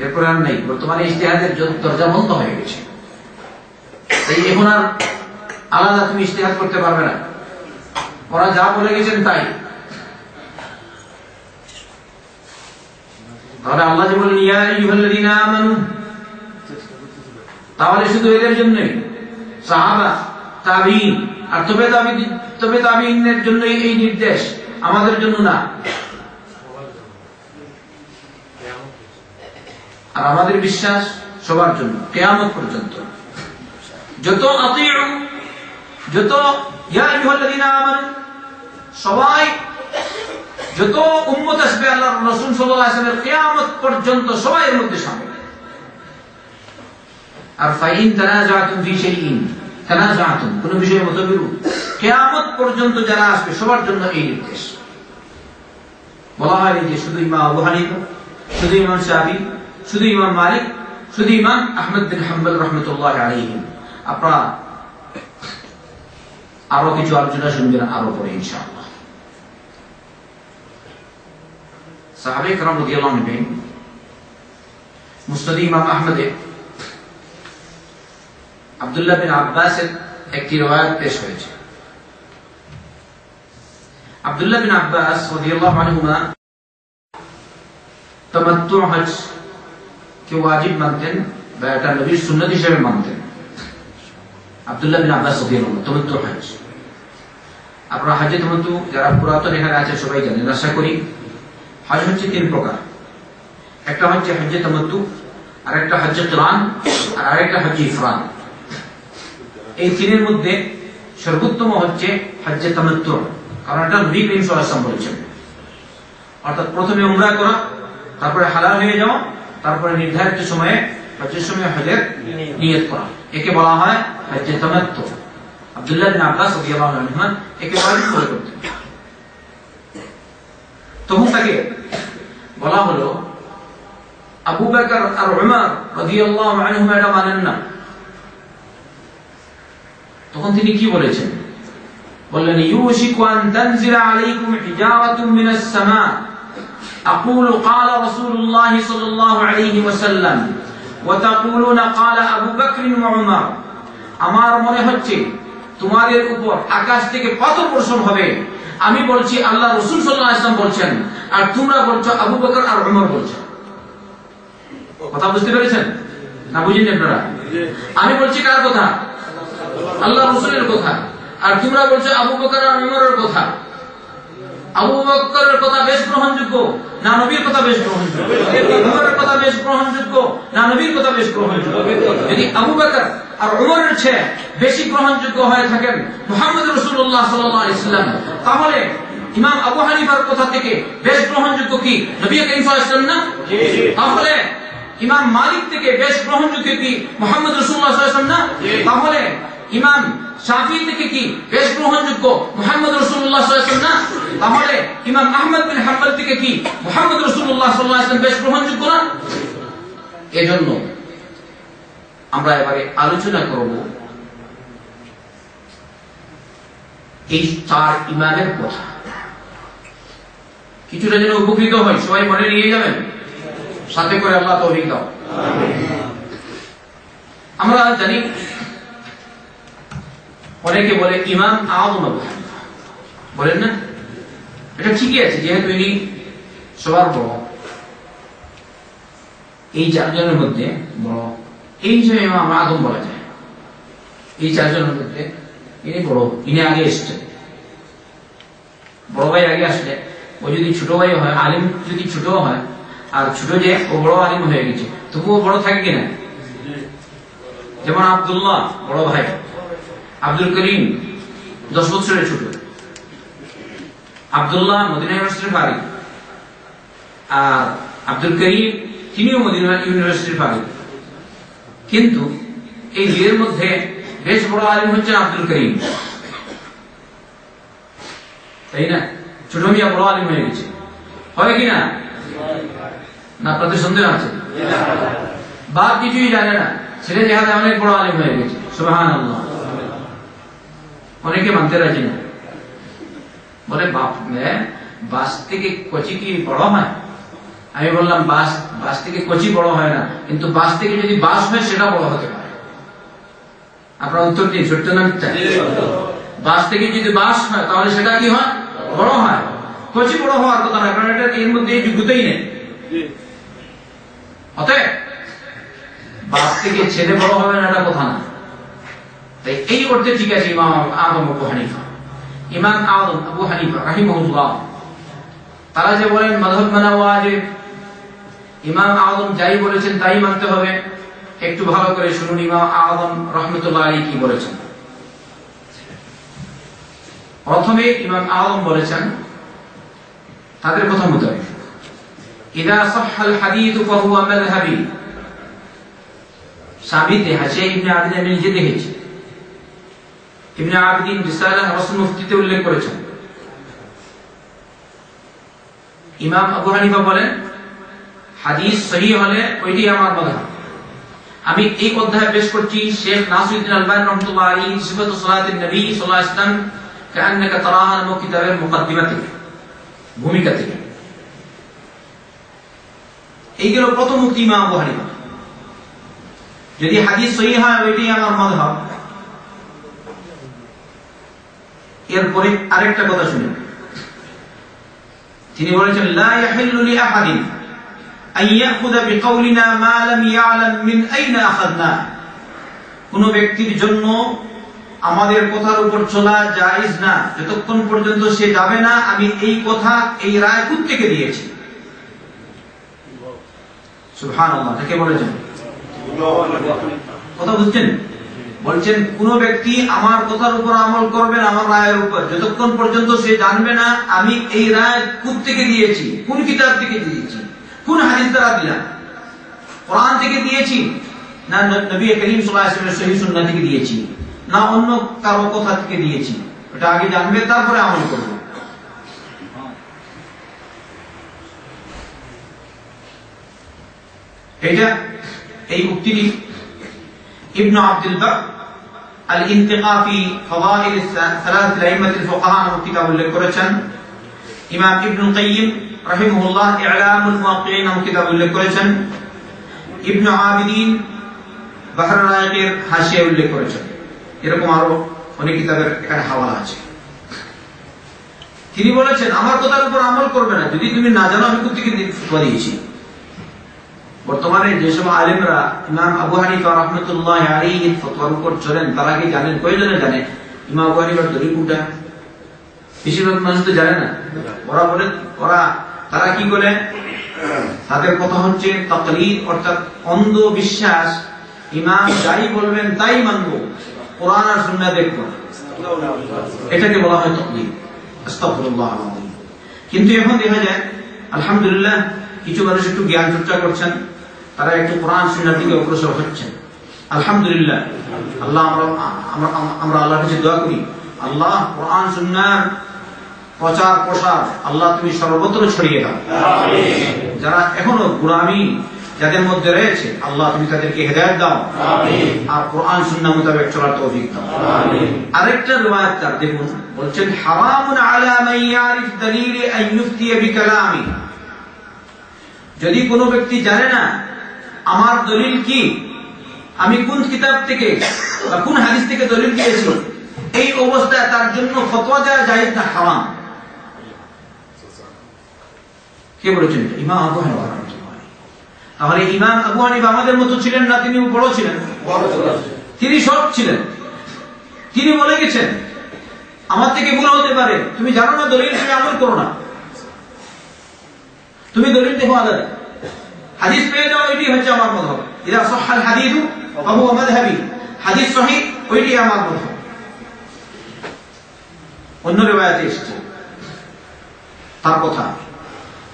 এরপরে আর নাই। বর্তমানে ইজতিহাদের দরজা বন্ধ হয়ে গেছে। তাই এখন আর আলাদা তুমি ইজতিহাদ করতে পারবে না, ওরা যা বলে গেছেন তাই। তাহলে আল্লাহ যে বলেন ইয়া আইয়ুহাল্লাযীনা আমানু, তাহলে শুধু এদের জন্যই, সাহাবা, তাবিঈন আর তবে তাবিঈনের জন্য এই নির্দেশ, আমাদের জন্য না। আর আমাদের বিশ্বাস সবার জন্য কিয়ামত পর্যন্ত। যত আতিউ, যত ইয়া আইয়ুহাল্লাযীনা আমানু, সবাই, যত উম্মত আসবে আল্লাহর রাসূল সাল্লাল্লাহু আলাইহি ওয়াসাল্লামের কিয়ামত পর্যন্ত সবাই এর মধ্যে শামিল। আর ফাইন তানাজাতুম ফি শাইইন, তানাজাতুম কোন বিষয়ে মতবিরোধ, কিয়ামত পর্যন্ত যারা আসবে সবার জন্য এই নির্দেশ। বলা হয় যে শুধু ইমাম আবু হানিফা, শুধু ইমাম শাফি, শুধু ইমাম মালিক, শুধু ইমাম আহমদ বিন হাম্বল রাহমাতুল্লাহি আলাইহিম। আপনারা আরো কিছু আলোচনা শুনবেন আরো পরে ইনশাআল্লাহ। সাহাবায়ে কেরাম রাদিয়াল্লাহু আনহুম, মুসনাদ ইমাম আহমদে আব্দুল্লাহ বিন আব্বাসের একটি riwayat পেশ হয়েছে। আব্দুল্লাহ বিন আব্বাস রাদিয়াল্লাহু আনহুমা তামাত্তু হজ কে ওয়াজিব মানতেন বা এটা নবীর সুন্নাত হিসেবে মানতেন। আব্দুল্লাহ বিন আব্বাস রাদিয়াল্লাহু আনহু তামাত্তু হজ। আপনারা হজে তামাত্তু যারা পুরাতন এখানে আছে সবাই জানেন, আশা করি। হজ হচ্ছে 3 প্রকার। একটা হচ্ছে হজ্জে তামাত্তু, আর একটা হজ্জে কিরান, আর আরেকটা হজ্জে ইফরাদ। এই 3-এর মধ্যে সর্বোত্তম হচ্ছে হজ্জে তামাত্তু, কারণ এটা নবী করিম সাল্লাল্লাহু আলাইহি ওয়াসাল্লাম বলেছেন। অর্থাৎ প্রথমে উমরা করা, তারপরে হালাল হয়ে যাওয়া, তারপরে নির্ধারিত সময়ে হজের সময় হজের নিয়ত করা, একে বলা হয় হজ্জে তামাত্তু। আব্দুল্লাহ বিন আব্বাস রাদিয়াল্লাহু আনহুমা একে ওয়াজিব মনে করতেন। তখন তাকে বলা হলো আবু বকর আর উমর রাদিয়াল্লাহু আনহুমা এটা মানেন না। তখন তিনি কি বলেছেন? বললেন ইউশিকু আন তানজিলা আলাইকুম হিজারাতুন মিনাস সামা আকুলু ক্বালা রাসূলুল্লাহ সাল্লাল্লাহু আলাইহি ওয়াসাল্লাম ওয়া তাকুলুনা ক্বালা আবু বকর ওয়া উমর। আমার মনে হচ্ছে তোমাদের উপর আকাশ থেকে পাথর বর্ষণ হবে। আমি বলছি আল্লাহ রাসূল সাল্লাল্লাহু আলাইহি ওয়াসাল্লাম বলছেন, আর তোমরা বলছো আবু বকর আর উমর বলছেন। কথা বুঝতে পেরেছেন না? বুঝেন আপনারা? আমি বলছি কার কথা? আল্লাহ রাসূলের কথা, আর তোমরা বলছো আবু বকর আর উমরের কথা। আবু বকরের কথা বেশ গ্রহণযোগ্য না নবীর কথা বেশ গ্রহণযোগ্য? উমরের কথা বেশ গ্রহণযোগ্য না নবীর কথা বেশ গ্রহণযোগ্য? যদি আবু বকর আর উমরের চেয়ে বেশি গ্রহণযোগ্য হয়ে থাকেন মুহাম্মদ রাসূলুল্লাহ সাল্লাল্লাহু আলাইহি ওয়াসাল্লাম, তাহলে ইমাম আবু হানিফার কথা থেকে বেশ গ্রহণযোগ্য কি নবী করিম সাল্লাল্লাহু আলাইহি ওয়াসাল্লাম না? তাহলে ইমাম মালিক থেকে বেশ গ্রহণযোগ্য কি মুহাম্মদ রাসূলুল্লাহ সাল্লাল্লাহু আলাইহি ওয়াসাল্লাম না? তাহলে ইমাম শাফি থেকে কি বেশ গ্রহণযোগ্য মুহাম্মদ রাসূলুল্লাহ সাল্লাল্লাহু আলাইহি ওয়াসাল্লাম না? তাহলে ইমাম আহমদ বিন হাম্বল থেকে কি মুহাম্মদ রাসূলুল্লাহ সাল্লাল্লাহু আলাইহি ওয়াসাল্লাম বেশ গ্রহণযোগ্য না? এজন্য আমরা এবারে আলোচনা করব এই চার ইমামের কথা। কিছুটা যেন উপকৃত হয়, সবাই মনে নিয়ে যাবেন, সাথে করে আল্লাহ তৌফিক দাও। আমরা জানি অনেকে বলে ইমাম আযম আবু হানিফা, বলেন না? এটা ঠিকই আছে, যেহেতু ইনি সবার বড়, এই চারজনের মধ্যে বড়, এই হিসেবে ইমাম আযম বলা যায়। এই চারজনের মধ্যে ইনি বড়, ইনি আগে এসছেন। বড় ভাই আগে আসলে ও যদি ছোট ভাই হয়, আলিম যদি ছোট হয়, আর ছোট যে ও বড় আলিম হয়ে গেছে, তবুও বড় থাকে কিনা? যেমন আব্দুল্লাহ বড় ভাই, আব্দুল করিম 10 বছরের ছোট। আব্দুল্লাহ মদিনা ইউনিভার্সিটির ফারিক, আর আব্দুল করিম তিনিও মদিনা ইউনিভার্সিটির ফারিক। কিন্তু এই দুইয়ের মধ্যে বেশ বড় আলিম হচ্ছেন আব্দুল করিম, তাই না? ছোট মিয়া বড় আলিম হয়ে গেছে, হয় কিনা? না, আপনাদের সন্দেহ আছে? বাপ কিছুই জানে না, ছেলে যেখানে অনেক বড় আলিম হয়ে গেছে, সুবহানাল্লাহ। অনেকে মানতে রাজি না, বলে বাস থেকে কচি কি বড় হয়? আমি বললাম বাস থেকে কচি বড় হয় না, কিন্তু বাস থেকে যদি বাস হয় সেটা বড় হতে পারে। আপনারা উত্তর দিন, সত্য না মিথ্যা? বাস থেকে যদি বাস হয় তাহলে সেটা কি হয়? বড় হয়। কচি বড় হওয়ার কথা না, কারণ এটা এর মধ্যে যোগ্যতাই নেই। অতএব বাস থেকে ছেলে বড় হবে না, এটা কথা না। তাই এই অর্থে ঠিক আছে ইমাম আযম আবু হানিফা। ইমাম আযম আবু হানিফা রাহিমাহুল্লাহ, তারা যে বলেন মাযহাব মানা ওয়াজিব, ইমাম আযম যাই বলেছেন তাই মানতে হবে, একটু ভালো করে শুনুন ইমাম আযম রাহমাতুল্লাহ আলাইহি কি বলেছেন। প্রথমে ইমাম আযম বলেছেন তাদের কথা মোতাবেক, ইযা সাহহাল হাদীস ফাহুয়া মাযহাবি। সাবিতে আছে, ইবনে আবিদিন আমি নিজে দেখেছি, ইবনে আবিদিন রিসালাহ রাসূল মুফতিতে উল্লেখ করেছেন। ইমাম আবু হানিফা বলেন হাদিস সহিহ হলে ওইটি আমার মাযহাব। আমি এই অধ্যায় পেশ করছি শেখ নাসিরউদ্দিন আলবানী রাহমাতুল্লাহ আলাইহি সিফাতুস সালাতিন নবী সাল্লাল্লাহু আলাইহি ওয়াসাল্লাম কান্নাকা তারাহা নামক কিতাবের মুকাদ্দিমা থেকে, ভূমিকা থেকে। এইগুলো প্রথম মুক্তি ইমাম আবু হানিফা, যদি হাদিস সহিহ হয় ওইটাই আমার মাযহাব। এরপরে আরেকটা কথা শুনেন, তিনি বলেছেন লা ইয়াহিল্লু লি আহাদিন আন ইয়াখুযা বিকাউলিনা মা লাম ইয়ালাম মিন আইনা আখাযনা। কোন ব্যক্তির জন্য আমাদের কথার উপর চলা জায়েজ না যতক্ষণ পর্যন্ত সে যাবে না আমি এই কথা, এই রায় কোথা থেকে দিয়েছি। সুবহানাল্লাহ, কে বলেছেন? কথা বুঝছেন? বলছেন কোন ব্যক্তি আমার কথার উপর আমল করবে না, আমার রায়ের উপর, যতক্ষণ পর্যন্ত সে জানবে না আমি এই রায় কোথা থেকে দিয়েছি, কোন কিতাব থেকে দিয়েছি, কোন হাদিস দ্বারা দিলাম। কোরআন থেকে দিয়েছি, না নবী করিম সাল্লাল্লাহু আলাইহি ওয়াসাল্লামের সহিহ সুন্নাহ থেকে দিয়েছি, না অন্য কারো কথা থেকে দিয়েছি, এটা আগে জানবে তারপরে আমল করবে। এটা এই উক্তিটি ইবনে আব্দুল বার আল-ইনতিকা ফি ফাদাইল সালাসাত আইম্মাতুল ফুকাহা নামক কিতাব উল্লেখ করেছেন। ইমাম ইবনুল কাইয়িম রাহিমাহুল্লাহ ইলামুল মুওয়াক্কিঈন নামক কিতাব উল্লেখ করেছেন। ইবনে আবিদিন বাহরুল রাইকের হাশিয়া উল্লেখ করেছেন। এরকম আরো অনেক কিতাবের এখানে হাওয়ালা আছে। তিনি বলেছেন আমার কথার উপর আমল করবে না যদি তুমি না জানো আমি কোথা থেকে ফতোয়া দিয়েছি। বর্তমানে যেসব আলেমরা ইমাম আবু হানিফা রাহমাতুল্লাহি আলাইহি ফতোয়ার উপর চলেন তারা কি জানেন? কয়জনে জানে ইমাম আবু হানিফার দলিল কোনটা? বেশিরভাগ মানুষ তো জানে না। তারা কি বলে? তাদের কথা হচ্ছে তাকলিদ, অর্থাৎ অন্ধ বিশ্বাস। ইমাম যাই বলবেন তাই মানব, কোরআন আর সুন্নাহ দেখব, এটাকে বলা হয় তাকলিদ। আস্তাগফিরুল্লাহ আলাইহি। কিন্তু এখন দেখা যায় আলহামদুলিল্লাহ কিছু মানুষ একটু জ্ঞান চর্চা করছেন, তারা একটু কোরআন সুন্নাহর দিকে অগ্রসর হচ্ছেন। আলহামদুলিল্লাহ। আমরা আল্লাহর কাছে দোয়া করি, আল্লাহ কোরআন সুন্নাহর প্রচার প্রসার আল্লাহ তুমি সর্বত্র ছড়িয়ে দাও। যারা এখনো গোলামি যাদের মধ্যে রয়েছে আল্লাহ তুমি তাদেরকে হেদায়েত দাও আর কোরআন সুন্নাহ মোতাবেক চলার তৌফিক দাও। আরেকটা riwayat তার দেখুন, বলছেন হারামুন আলা মান ইয়ারিফ দালিল আন ইফতি বিকালামি। যদি কোনো ব্যক্তি জানে না আমার দলিল কি, আমি কোন কিতাব থেকে বা কোন হাদিস থেকে দলিল দিয়েছি, এই অবস্থায় তার জন্য ফতোয়া দেওয়া জায়েজ না, হারাম। কে বলেছেন? ইমাম আবু হানিফা রাহমাতুল্লাহ। তাহলে ইমাম আবু হানিফা আমাদের মতো ছিলেন না, তিনি বড় ছিলেন, তিনি সৎ ছিলেন। তিনি বলে গেছেন আমার থেকে ভুল হতে পারে, তুমি জানো না দলিল, তুমি আমল করো না, তুমি দলিল দেখো আলাদা, হাদিস পেয়ে যাও, এটি হচ্ছে আমার মাযহাব। ইযা সাহহাল হাদিসু ফাহুয়া মাযহাবি, হাদিস সহিহ ওইটি আমার মাযহাব। অন্য রিওয়ায়াতে এসেছে তার কথা,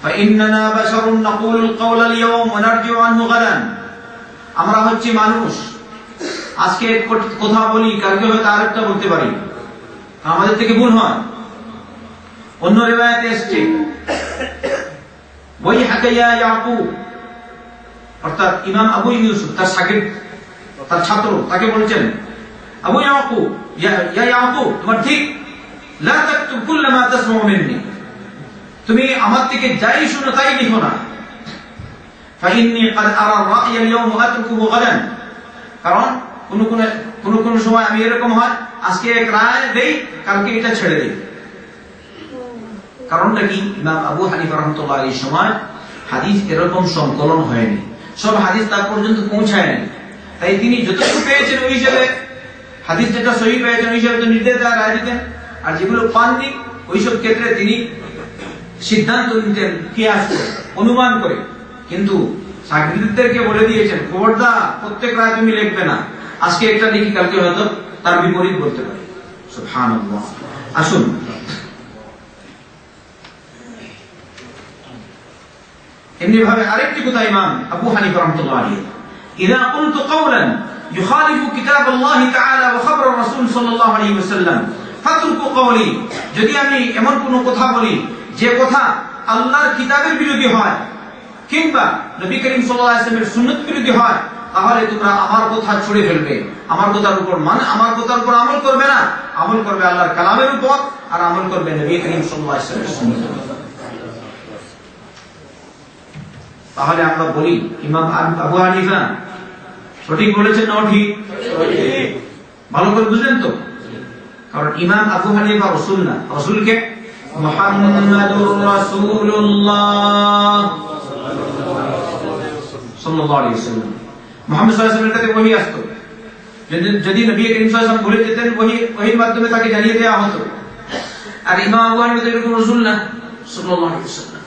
فإننا بشر نقول القول اليوم ونرجع عنه غدا। আমরা হচ্ছে মানুষ, আজকে কথা বলি, কালকে হয়তো আরেকটা বলতে পারি, আমাদের থেকে ভুল হয়। অন্য রিওয়ায়াতে এসেছে ওয়াইহাকা ইয়া ইয়াকুব, অর্থাৎ ইমাম আবু ইউসুফ তার শাগির্দ, তার ছাত্র, তাকে বলছেন আবু ইয়াকুব, ইয়া ইয়াকুব তোমার ঠিক, লা তাকতুব কুল্লা মা তাসমাউ মিন্নি, তুমি আমার থেকে যাই শুনো তাই লিখো না। ফাইন্নী ক্বাদ আরা রা'য় আল-ইয়াওম আতরকুহু গাদান, কারণ কোন সময় আমি এরকম হয় আজকে এক রায় দেই, কালকে এটা ছেড়ে দেই। কারণটা কি? ইমাম আবু হানিফা রাহমাতুল্লাহ আলাইহির সময় হাদিস এরকম সংকলন হয়নি, সব হাদিস তার পর্যন্ত পৌঁছায়নি। তাই তিনি যতটুকু পেয়েছেন ওই হিসেবে, হাদিস যেটা সহিহ পেয়েছেন ওই হিসেবে তো নির্দেশ দেওয়া রায় দিতেন, আর যেগুলো পাননি ওইসব ক্ষেত্রে তিনি সিদ্ধান্ত নিতেন কিয়াস করে, অনুমান করে। কিন্তু শাগির্দদেরকে বলে দিয়েছেন খবরদার প্রত্যেক রায় তুমি লিখবে না, আজকে একটা লিখি কালকে হয়তো তার বিপরীত বলতে পারে। সুবহানাল্লাহ। আসুন এমনি ভাবে আরেকটি কথা ইমাম আবু হানিফা রাহমাতুল্লাহ আলাইহি, ইযা কুলতু কাওলান ইউখালিফু কিতাবাল্লাহি তাআলা ওয়া খাবর রাসূল সাল্লাল্লাহু আলাইহি ওয়াসাল্লাম ফাতরুকু কওলি, যদি আমি এমন কোন কথা বলি যে কথা আল্লাহর কিতাবের বিরোধী হয় কিংবা নবী করিম সাল্লাল্লাহু আলাইহি ওয়াসাল্লামের সুন্নাত বিরোধী হয়, তাহলে তোমরা আমার কথা ছুড়ে ফেলবে, আমার কথার উপর আমার কথার উপর আমল করবে না, আমল করবে আল্লাহর কালামের উপর আর আমল করবে নবী করিম সাল্লাল্লাহু আলাইহি ওয়াসাল্লামের সুন্নাতের উপর। তাহলে আমরা বলি ইমাম আবু হানিফা সঠিক বলেছেন না ঠিক? ভালো করে বুঝলেন তো? কারণ ইমাম আবু হানিফা রাসূল না, রাসূলকে মুহাম্মাদুর রাসূলুল্লাহ সাল্লাল্লাহু আলাইহি ওয়াসাল্লাম, মুহাম্মদ সাল্লাল্লাহু আলাইহি ওয়াসাল্লামের কাছে ওহী আসতো, যদি নবী করিম সাল্লাল্লাহু আলাইহি ওয়াসাল্লাম বলে যেতেন ওহীর মাধ্যমে তাকে জানিয়ে দেওয়া হতো। আর ইমাম আবু হানিফা এরকম রাসূল না সাল্লাল্লাহু আলাইহি ওয়াসাল্লাম,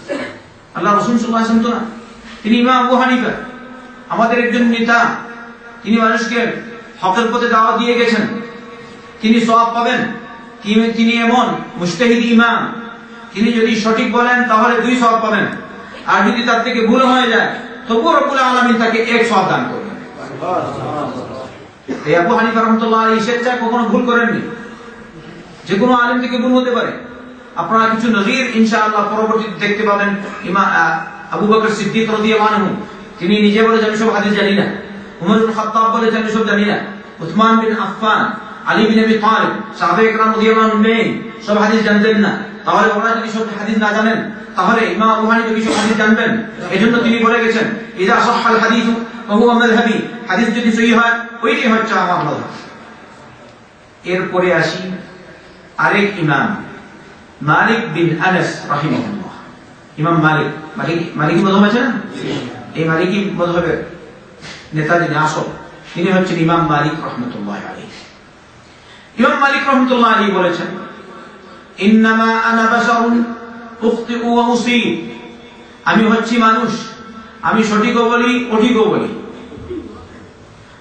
আল্লাহ রাসূল সাল্লাল্লাহু আলাইহি ওয়াসাল্লাম তো না। তিনি ইমাম আবু হানিফা আমাদের একজন নেতা, তিনি মানুষকে হকের পথে দাওয়াত দিয়ে গেছেন, তিনি সওয়াব পাবেন। তিনি এমন মুজতাহিদ ইমাম, তিনি যদি সঠিক বলেন তাহলে 2 সওয়াব পাবেন, আর যদি তার থেকে ভুল হয়ে যায় তবুও রব্বুল আলামিন তাকে 1 সওয়াব দান করবেন। এই আবু হানিফা রাহমাতুল্লাহ আলাইহি স্বেচ্ছায় কখনো ভুল করেননি। যে কোনো আলেম থেকে ভুল হতে পারে। আপনারা কিছু নজির ইনশাআল্লাহ পরবর্তীতে দেখতে পাবেন। ইমাম আবু বকর সিদ্দিক রাদিয়াল্লাহু আনহু তিনি নিজে বলেছেন সব হাদিস জানি না। উমর ইবনে খাত্তাব বলেছেন সব জানি না। উসমান বিন আফফান, আলী বিন আবি তালিব, সাহাবায়ে কেরাম রাদিয়াল্লাহু আনহুম সব হাদিস জানতেন না। তাহলে ওরা যদি সব হাদিস না জানেন তাহলে ইমাম আবু হানিফা কি সব হাদিস জানবেন? এজন্য তিনি বলে গেছেন ইযা সাহহাল হাদিসু ফাহুয়া মাযহাবি, হাদিস যদি সহিহ হয় ওইটাই হচ্ছে আমার মাযহাব। এরপরে আসি আরেক ইমাম মালিক বিন আনাস রাহিমাহুল্লাহ। ইমাম মালিকি মাযহাব আছে না? এই মালিকি মাযহাবের নেতা যিনি আসল তিনি হচ্ছেন ইমাম মালিক রাহমাতুল্লাহ আলাইহি। ইমাম মালিক রাহমাতুল্লাহ আলাইহি বলেছেন ইন্নামা আনা বাশারুন উখতিউ ওয়া উসীব, আমি হচ্ছি মানুষ, আমি সঠিকও বলি অঠিকও বলি।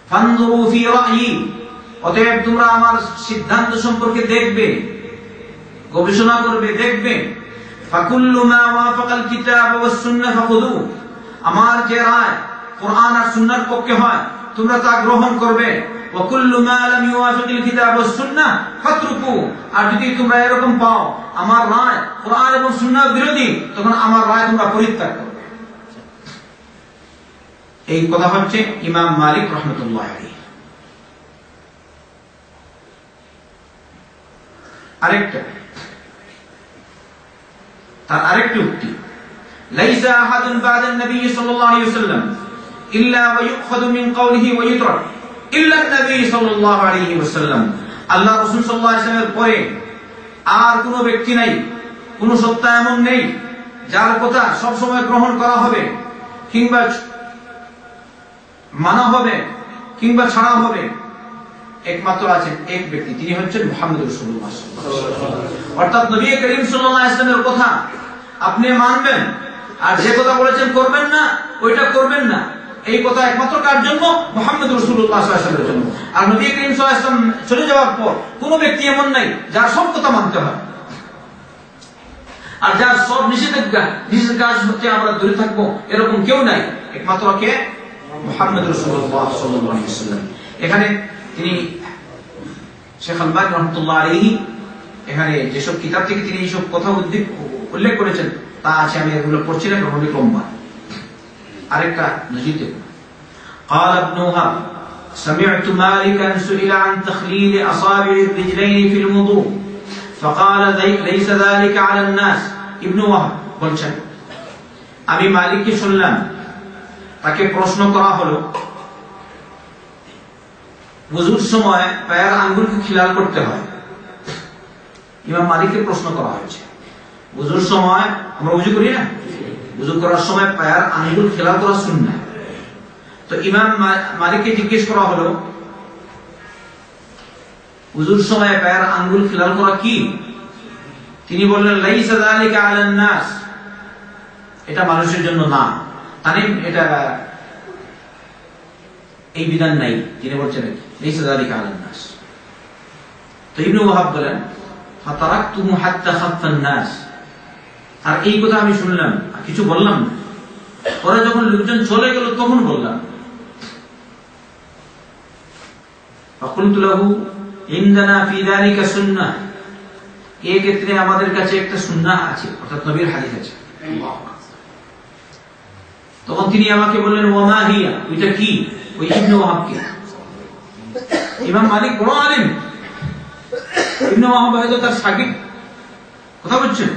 ফানজুরু ফি রা'য়ি, অতএব তোমরা আমার সিদ্ধান্ত সম্পর্কে দেখবে, গবেষণা করবে, দেখবে। ফাকুল্লু মা ওয়াফাকাল কিতাব ওয়াস সুন্নাহ ফাখুযু, আমার যে রায় কোরআন আর সুন্নাহর পক্ষে হয় তোমরা তা গ্রহণ করবে। ওয়া কুল্লু মা লাম ইউওয়াফিকিল কিতাব ওয়াস সুন্নাহ ফাতরুকু, আর যদি তোমরা এরকম পাও আমার রায় কোরআন এবং সুন্নাহর বিরোধী তখন আমার রায় তোমরা পরিত্যাগ করবে। এই কথা হচ্ছে ইমাম মালিক রাহমাতুল্লাহ আলাইহি। আরেকটা উক্তি, লাইসা আহাদুন বা'দান নবী সাল্লাল্লাহু আলাইহি ওয়াসাল্লাম ইল্লা ওয়া ইউখাযু মিন কওলিহি ওয়া ইউতরাক ইল্লা নবী সাল্লাল্লাহু আলাইহি ওয়াসাল্লাম। আল্লাহ রাসূল সাল্লাল্লাহু আলাইহি ওয়াসাল্লামের পরে আর কোন ব্যক্তি নাই, কোন সত্তা এমন নেই যার কথা সব সময় গ্রহণ করা হবে কিংবা মানা হবে কিংবা ছাড়া হবে। একমাত্র আছেন এক ব্যক্তি, তিনি হচ্ছেন মুহাম্মদ রাসূলুল্লাহ সাল্লাল্লাহু আলাইহি ওয়াসাল্লাম। অর্থাৎ নবী করিম সাল্লাল্লাহু আলাইহি ওয়াসাল্লামের কথা আপনি মানবেন, আর যে কথা বলেছেন করবেন না ওইটা করবেন না। এই কথা একমাত্র কার জন্য? মুহাম্মদ রাসূলুল্লাহ সাল্লাল্লাহু আলাইহি ওয়াসাল্লামের জন্য। আর নবী করিম সাল্লাল্লাহু আলাইহি ওয়াসাল্লাম চলে যাওয়ার পর কোন ব্যক্তি এমন নাই যার সব কথা মানতে হয়, আর যার সব নিষেধাজ্ঞা হচ্ছে আমরা দূরে থাকবো, এরকম কেউ নাই। একমাত্র কে? মুহাম্মদ রাসূলুল্লাহ সাল্লাল্লাহু আলাইহি ওয়াসাল্লাম। এখানে তিনি শেখ আলবানী রাহমাতুল্লাহ আলাইহি এখানে যেসব কিতাব থেকে তিনি এইসব কথা উল্লেখ করেছেন তা আছে, আমি এগুলো পড়ছি না, অনেক লম্বা। আরেকটা নজির দেখুন, قال ابن وهب سمعت مالكا سئل عن تخليل اصابع الرجلين في الوضوء فقال ليس ذلك على الناس। ইবনে ওয়াহাব বলছেন আমি মালিককে শুনলাম তাকে প্রশ্ন করা হলো ওযুর সময় পায়ের আঙ্গুলকে খিলাল করতে হয়। ইমাম মালিককে প্রশ্ন করা হয়েছে ওযুর সময়, আমরা ওযু করি না, ওযু করার সময় পায়ের আঙ্গুল খিলাল করা সুন্নাহ। তো ইমাম মালিককে জিজ্ঞেস করা হলো ওযুর সময় পায়ের আঙ্গুল খিলাল করা কি? তিনি বললেন লাইসা যালিকা আলান নাস, এটা মানুষের জন্য না। তানিম এটা এই বিধান নাই, তিনি বলছেন লাইসা যালিকা আলান নাস। তো ইবনে ওয়াহাব বলেন ফাতারাকতুহু হাত্তা খাফফান নাস, আর এই কথা আমি শুনলাম কিছু বললাম না, পরে যখন লোকজন চলে গেল তখন বললাম। ফাকুলতু লাহু ইনদানা ফি যালিকা সুন্নাহ, এই ক্ষেত্রে আমাদের কাছে একটা সুন্নাহ আছে, অর্থাৎ নবীর হাদিস আছে। তখন তিনি আমাকে বললেন ওয়া মা হিয়া, এটা কি? ওই ইবনে ওয়াহাব কে? ইমাম মালিক বড় আলেম, ইবনে ওয়াহাব হয়তো তার শাগির্দ, কথা বলছেন,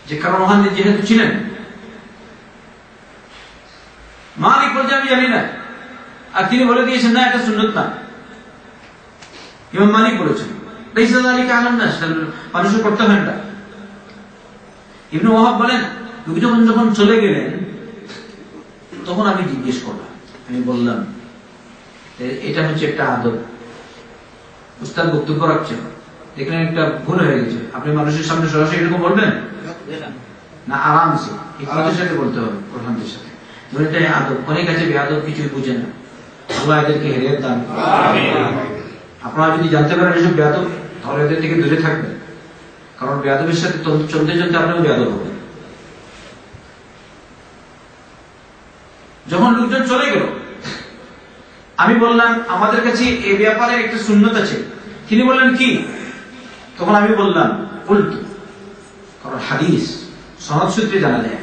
যে কারণ ওখানে যেহেতু ছিলেন। মালিক বলছে আমি জানি না, আর তিনি বলে দিয়েছেন না এটা সুন্নাত না। ইমাম মালিক বলেছেন লাইসা যালিকা আলান নাস, মানুষের করতে হয় না। ইবনে ওয়াহাব বলেন যখন চলে গেলেন তখন আমি জিজ্ঞেস করলাম, আমি বললাম এটা হচ্ছে একটা আদব, উস্তাদ বক্তব্য রাখছেন, এখানে একটা ভুল হয়ে গেছে, আপনি মানুষের সামনে সরাসরি এরকম বলবেন না, আরামসে ইফাতের সাথে বলতে হবে, প্রধানদের সাথে। এটাই আদব। অনেক আছে বেয়াদব, কিছুই বুঝে না, আল্লাহ এদেরকে হেদায়েত দান করুন। আপনারা যদি জানতে পারেন এসব বেয়াদব তাহলে এদের থেকে দূরে থাকবেন, কারণ বেয়াদবের সাথে চলতে চলতে আপনিও বেয়াদব হবেন। যখন লোকজন চলে গেল, আমি বললাম আমাদের কাছে এই ব্যাপারে একটা সুন্নত আছে। তিনি বললেন কি? তখন আমি বললাম উল্টো, কারণ হাদিস সনদ সূত্রে জানা যায়।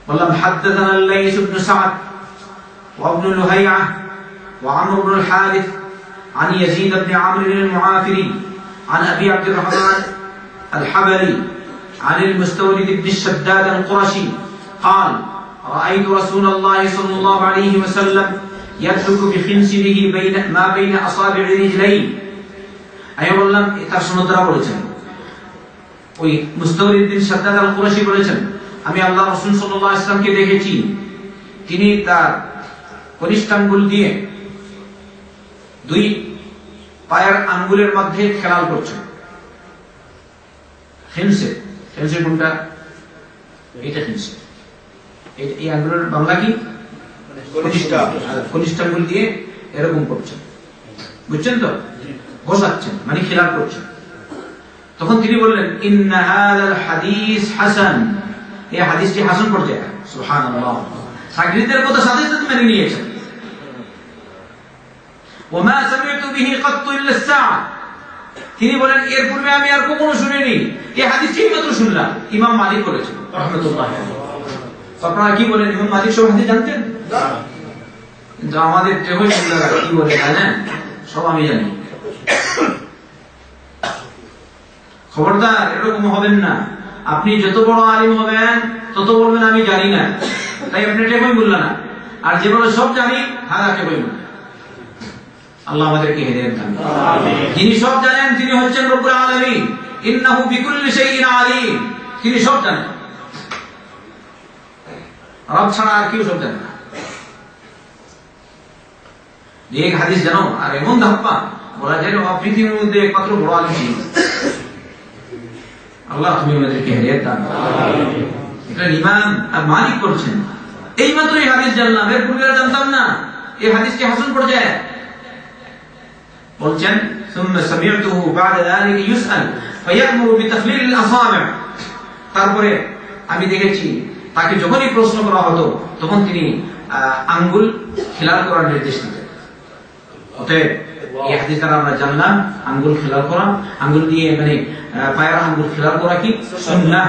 বললাম হাদাথানা আল-লাইস ইবনে সা'দ ওয়া ইবনে লুহাইয়া ওয়া আমর ইবনে আল-হারিস عن يزيد بن عمرو المعافري عن أبي عبد الرحمن الحبري عن المستورد بن الشداد القرشي قال رأيت رسول الله صلى الله عليه وسلم يترك بخنصره ما بين أصابع رجليه। আমি বললাম তার সনদরা বলেছেন, ওই মুস্তাওরিদ বিন শাদ্দাদ আল কুরাশি বলেছেন, আমি আল্লাহ রাসূল সাল্লাল্লাহু আলাইহি ওয়াসাল্লামকে দেখেছি তিনি তার কনিষ্ঠাঙ্গুল দিয়ে দুই পায়ের আঙ্গুলের মধ্যে খেলাল করছেন। খেলছে কোনটা? এটা খেলছে। এই আঙ্গুলের বাংলা কি? কনিষ্ঠাঙ্গুল দিয়ে এরকম করছেন, বুঝছেন তো? ঘষাচ্ছেন মানে খেলাল করছেন। তখন তিনি বললেন ইন্না হাযাল হাদিস হাসান, এই হাদিসটি হাসান পর্যায়ে। সুবহানাল্লাহ, সাকিরদের কথা সাথে সাথে মেনে নিয়েছেন। ওমা সামি'তু বিহি কাত্তু ইল্লা আস-সা'a, তিনি বলেন এর পূর্বে আমি আর কখনো শুনিনি, এই হাদিসটি মাত্র শুনলাম। ইমাম মালিক বলেছেন রাহমাতুল্লাহ আলাইহি। আপনারা কি বলেন, ইমাম মালিক সব হাদিস জানতেন? না, কিন্তু আমাদের যেই মুল্লারা কি বলে জানেন, সব আমি জানি। খবরদার এরকম হবেন না। আপনি যত বড় আলিম হবেন তত বলবেন আমি জানি না, তাই আপনি টেকই বললেন না। আর যে বলে সব জানি, হাগা টেকই বললেন। আল্লাহ আমাদেরকে হেদায়েত দান করুন। আমিন। যিনি সব জানেন তিনি হচ্ছেন রব্বুল আলামিন। ইন্নাহু বিকুল্লি শাইইন আলিম, তিনি সব জানেন। রব ছাড়া আর কেউ সব জানে না। এক হাদিস জানো, আর এমন ধাপ্পা বলা যায় পৃথিবীর মধ্যে একমাত্র বড় আলিম ছিল। আল্লাহ তুমি আমাদেরকে হেদায়েত দান করো। আমিন। এটা ইমাম আর মালিক করছেন। এই মাত্র এই হাদিস জানলাম, এর পূর্বে জানতাম না। এই হাদিসটি হাসান পর্যায়ে। বলছেন ثم سمعته بعد ذلك يسأل فيأمر بتخليل الأصابع, তারপরে আমি দেখেছি তাকে যখনই প্রশ্ন করা হতো তখন তিনি আঙ্গুল খেলাল করার নির্দেশ দিতেন। অতএব এই হাদিস দ্বারা আমরা জানলাম আঙ্গুল খেলাল করা, আঙ্গুল দিয়ে মানে পায়ের আঙ্গুল খেলাল করা কি সুন্নাহ।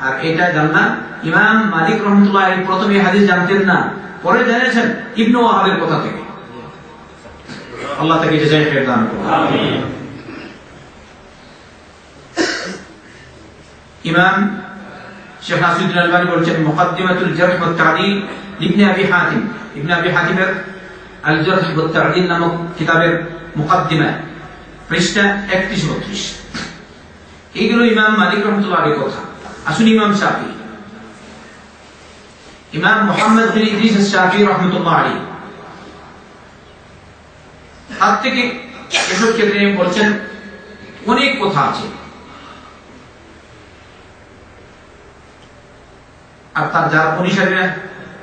আর এটা জানলাম ইমাম মালিক রাহমাতুল্লাহ আলাইহি প্রথমে এই হাদিস জানতেন না, পরে জেনেছেন ইবনে ওয়াহাবের কথা থেকে। আল্লাহ তাকে জাযায়ে খায়র দান করুন। আমিন। ইমাম শেখ নাসিরুদ্দিন আলবানী বলেছেন মুকদ্দিমাতুল জারহ ওয়াত তা'দীল ইবনে আবি হাতিম, ইবনে আবি হাতিমের আল জারহ ওয়াত তা'দীল নামক কিতাবের মুকদ্দিমা, পৃষ্ঠা 31-32। এইগুলো ইমাম মালিক রাহমাতুল্লাহ আলাইহির কথা। আসুন ইমাম শাফি, ইমাম মুহাম্মদ বিন ইদ্রিস আশ-শাফি রাহমাতুল্লাহ আলাইহি, তার থেকে এসব ক্ষেত্রে বলছেন অনেক কথা আছে। আর তার যারা অনুসারীরা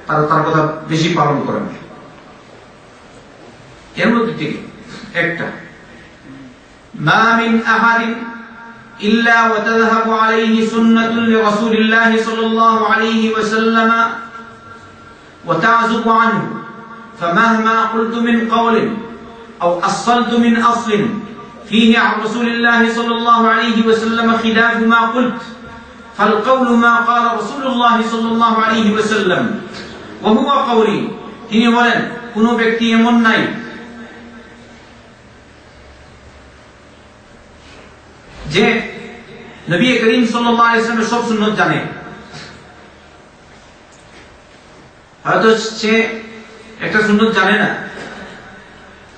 তারা তার কথা বেশি পালন করেন। এর মধ্যে থেকে একটা, মা মিন আহাদিন ইল্লা ওয়া তাযহাবু আলাইহি সুন্নাতুন লিরাসূলিল্লাহ সাল্লাল্লাহু আলাইহি ওয়া সাল্লাম ওয়া তা'যুবু আনহু ফামাহমা কুলতু মিন কাওলিন আও আসসালতু মিন আসলিন ফীহি আন রাসূলিল্লাহ সাল্লাল্লাহু আলাইহি ওয়া সাল্লাম খিলাফু মা কুলত فالقول ما قال رسول الله صلى الله عليه وسلم وهو قولي। তিনি বলেন কোন ব্যক্তি এমন নাই যে নবী করিম সাল্লাল্লাহু আলাইহি ওয়াসাল্লামের সব সুন্নাত জানে। হয়তো সে একটা সুন্নাত জানে না,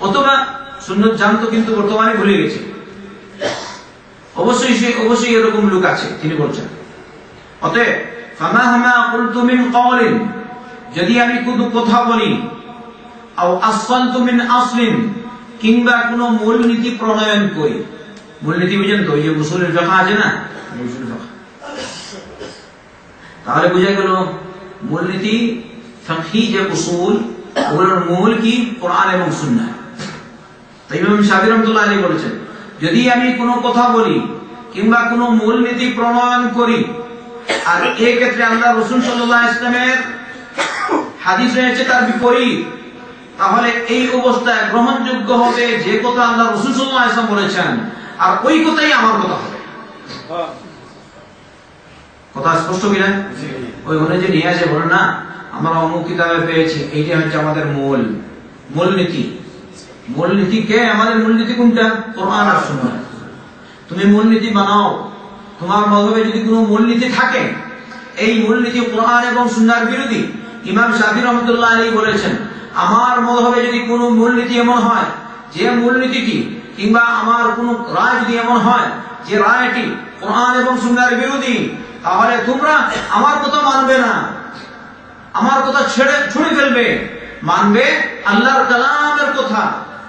অথবা সুন্নাত জানতো কিন্তু বর্তমানে ভুলে গেছে। অবশ্যই এরকম লোক আছে, তিনি বলছেন। অতএব ফামাহমা কুলতু মিন কাওলিন, যদি আমি কোনো কথা বলি, আও আসসালতু মিন আসলিন, কিংবা কোনো মূলনীতি প্রণয়ন করি। মূলনীতি বুঝেন তো, ওই যে উসুলের ফিকহ আছে না, উসুলের ফিকহ, তাহলে বোঝা গেল মূলনীতি ফিকহি যে উসুল, ওগুলোর মূল কি কোরআন এবং সুন্নাহ। তাই ইমাম শাফি রাহমাতুল্লাহ আলাইহি বলেছেন যদি আমি কোনো কথা বলি কিংবা কোনো মূলনীতি প্রণয়ন করি, আর এই ক্ষেত্রে আল্লাহ রাসূল সাল্লাল্লাহু আলাইহি ওয়াসাল্লামের হাদিস রয়েছে তার বিপরীত, তাহলে এই অবস্থায় গ্রহণযোগ্য হবে যে কথা আল্লাহ রাসূল সাল্লাল্লাহু আলাইহি ওয়াসাল্লাম বলেছেন, আর ওই কথাই আমার কথা হবে। কথা স্পষ্ট কিনা? ওই মনে যে নিয়ে আসে বলে না আমরা অমুক কিতাবে পেয়েছি, এইটা হচ্ছে আমাদের মূলনীতি। মূলনীতি কে? আমাদের মূলনীতি কোনটা? কোরআন আর সুন্নাহ। তুমি মূলনীতি বানাও, তোমার মাযহাবে যদি কোনো মূলনীতি থাকে, এই মূলনীতি কোরআন এবং সুন্নাহর বিরোধী, ইমাম শাফিঈ রাহমাতুল্লাহ আলাইহি বলেছেন আমার মাযহাবে যদি কোনো মূলনীতি এমন হয় যে মূলনীতিটি কিংবা আমার কোনো রায় যদি এমন হয় যে রায়টি কোরআন এবং সুন্নাহর বিরোধী, তাহলে তোমরা আমার কথা মানবে না, আমার কথা ছুড়ে ফেলবে, মানবে আল্লাহর কালামের কথা,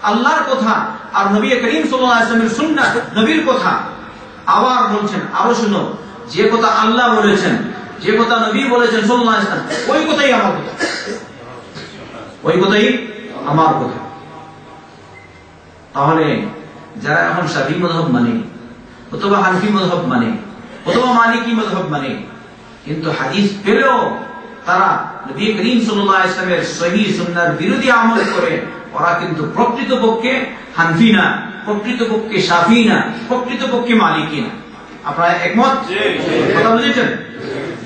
আল্লাহর কথা আর নবী করিম সাল্লাল্লাহু আলাইহি ওয়াসাল্লামের সুন্নাহ, নবীর কথা। আবার বলছেন, আরো শুনো, যে কথা আল্লাহ বলেছেন, যে কথা নবী বলেছেন সাল্লাল্লাহু আলাইহি ওয়াসাল্লাম, ওই কথাই আমার কথা, ওই কথাই আমার কথা। তাহলে যারা এখন শাফিঈ মাযহাব মানে অথবা হানফি মাযহাব মানে অথবা মালিকি মাযহাব মানে, কিন্তু হাদিস পেলেও তারা নবী করিম সাল্লাল্লাহু আলাইহি ওয়াসাল্লামের সহিহ সুন্নাহর বিরোধী আমল করে, ওরা কিন্তু প্রকৃতপক্ষে হানফি না, প্রকৃতপক্ষে শাফিঈ না, প্রকৃতপক্ষে মালিকি না। আপনারা একমত? কথা বুঝেছেন?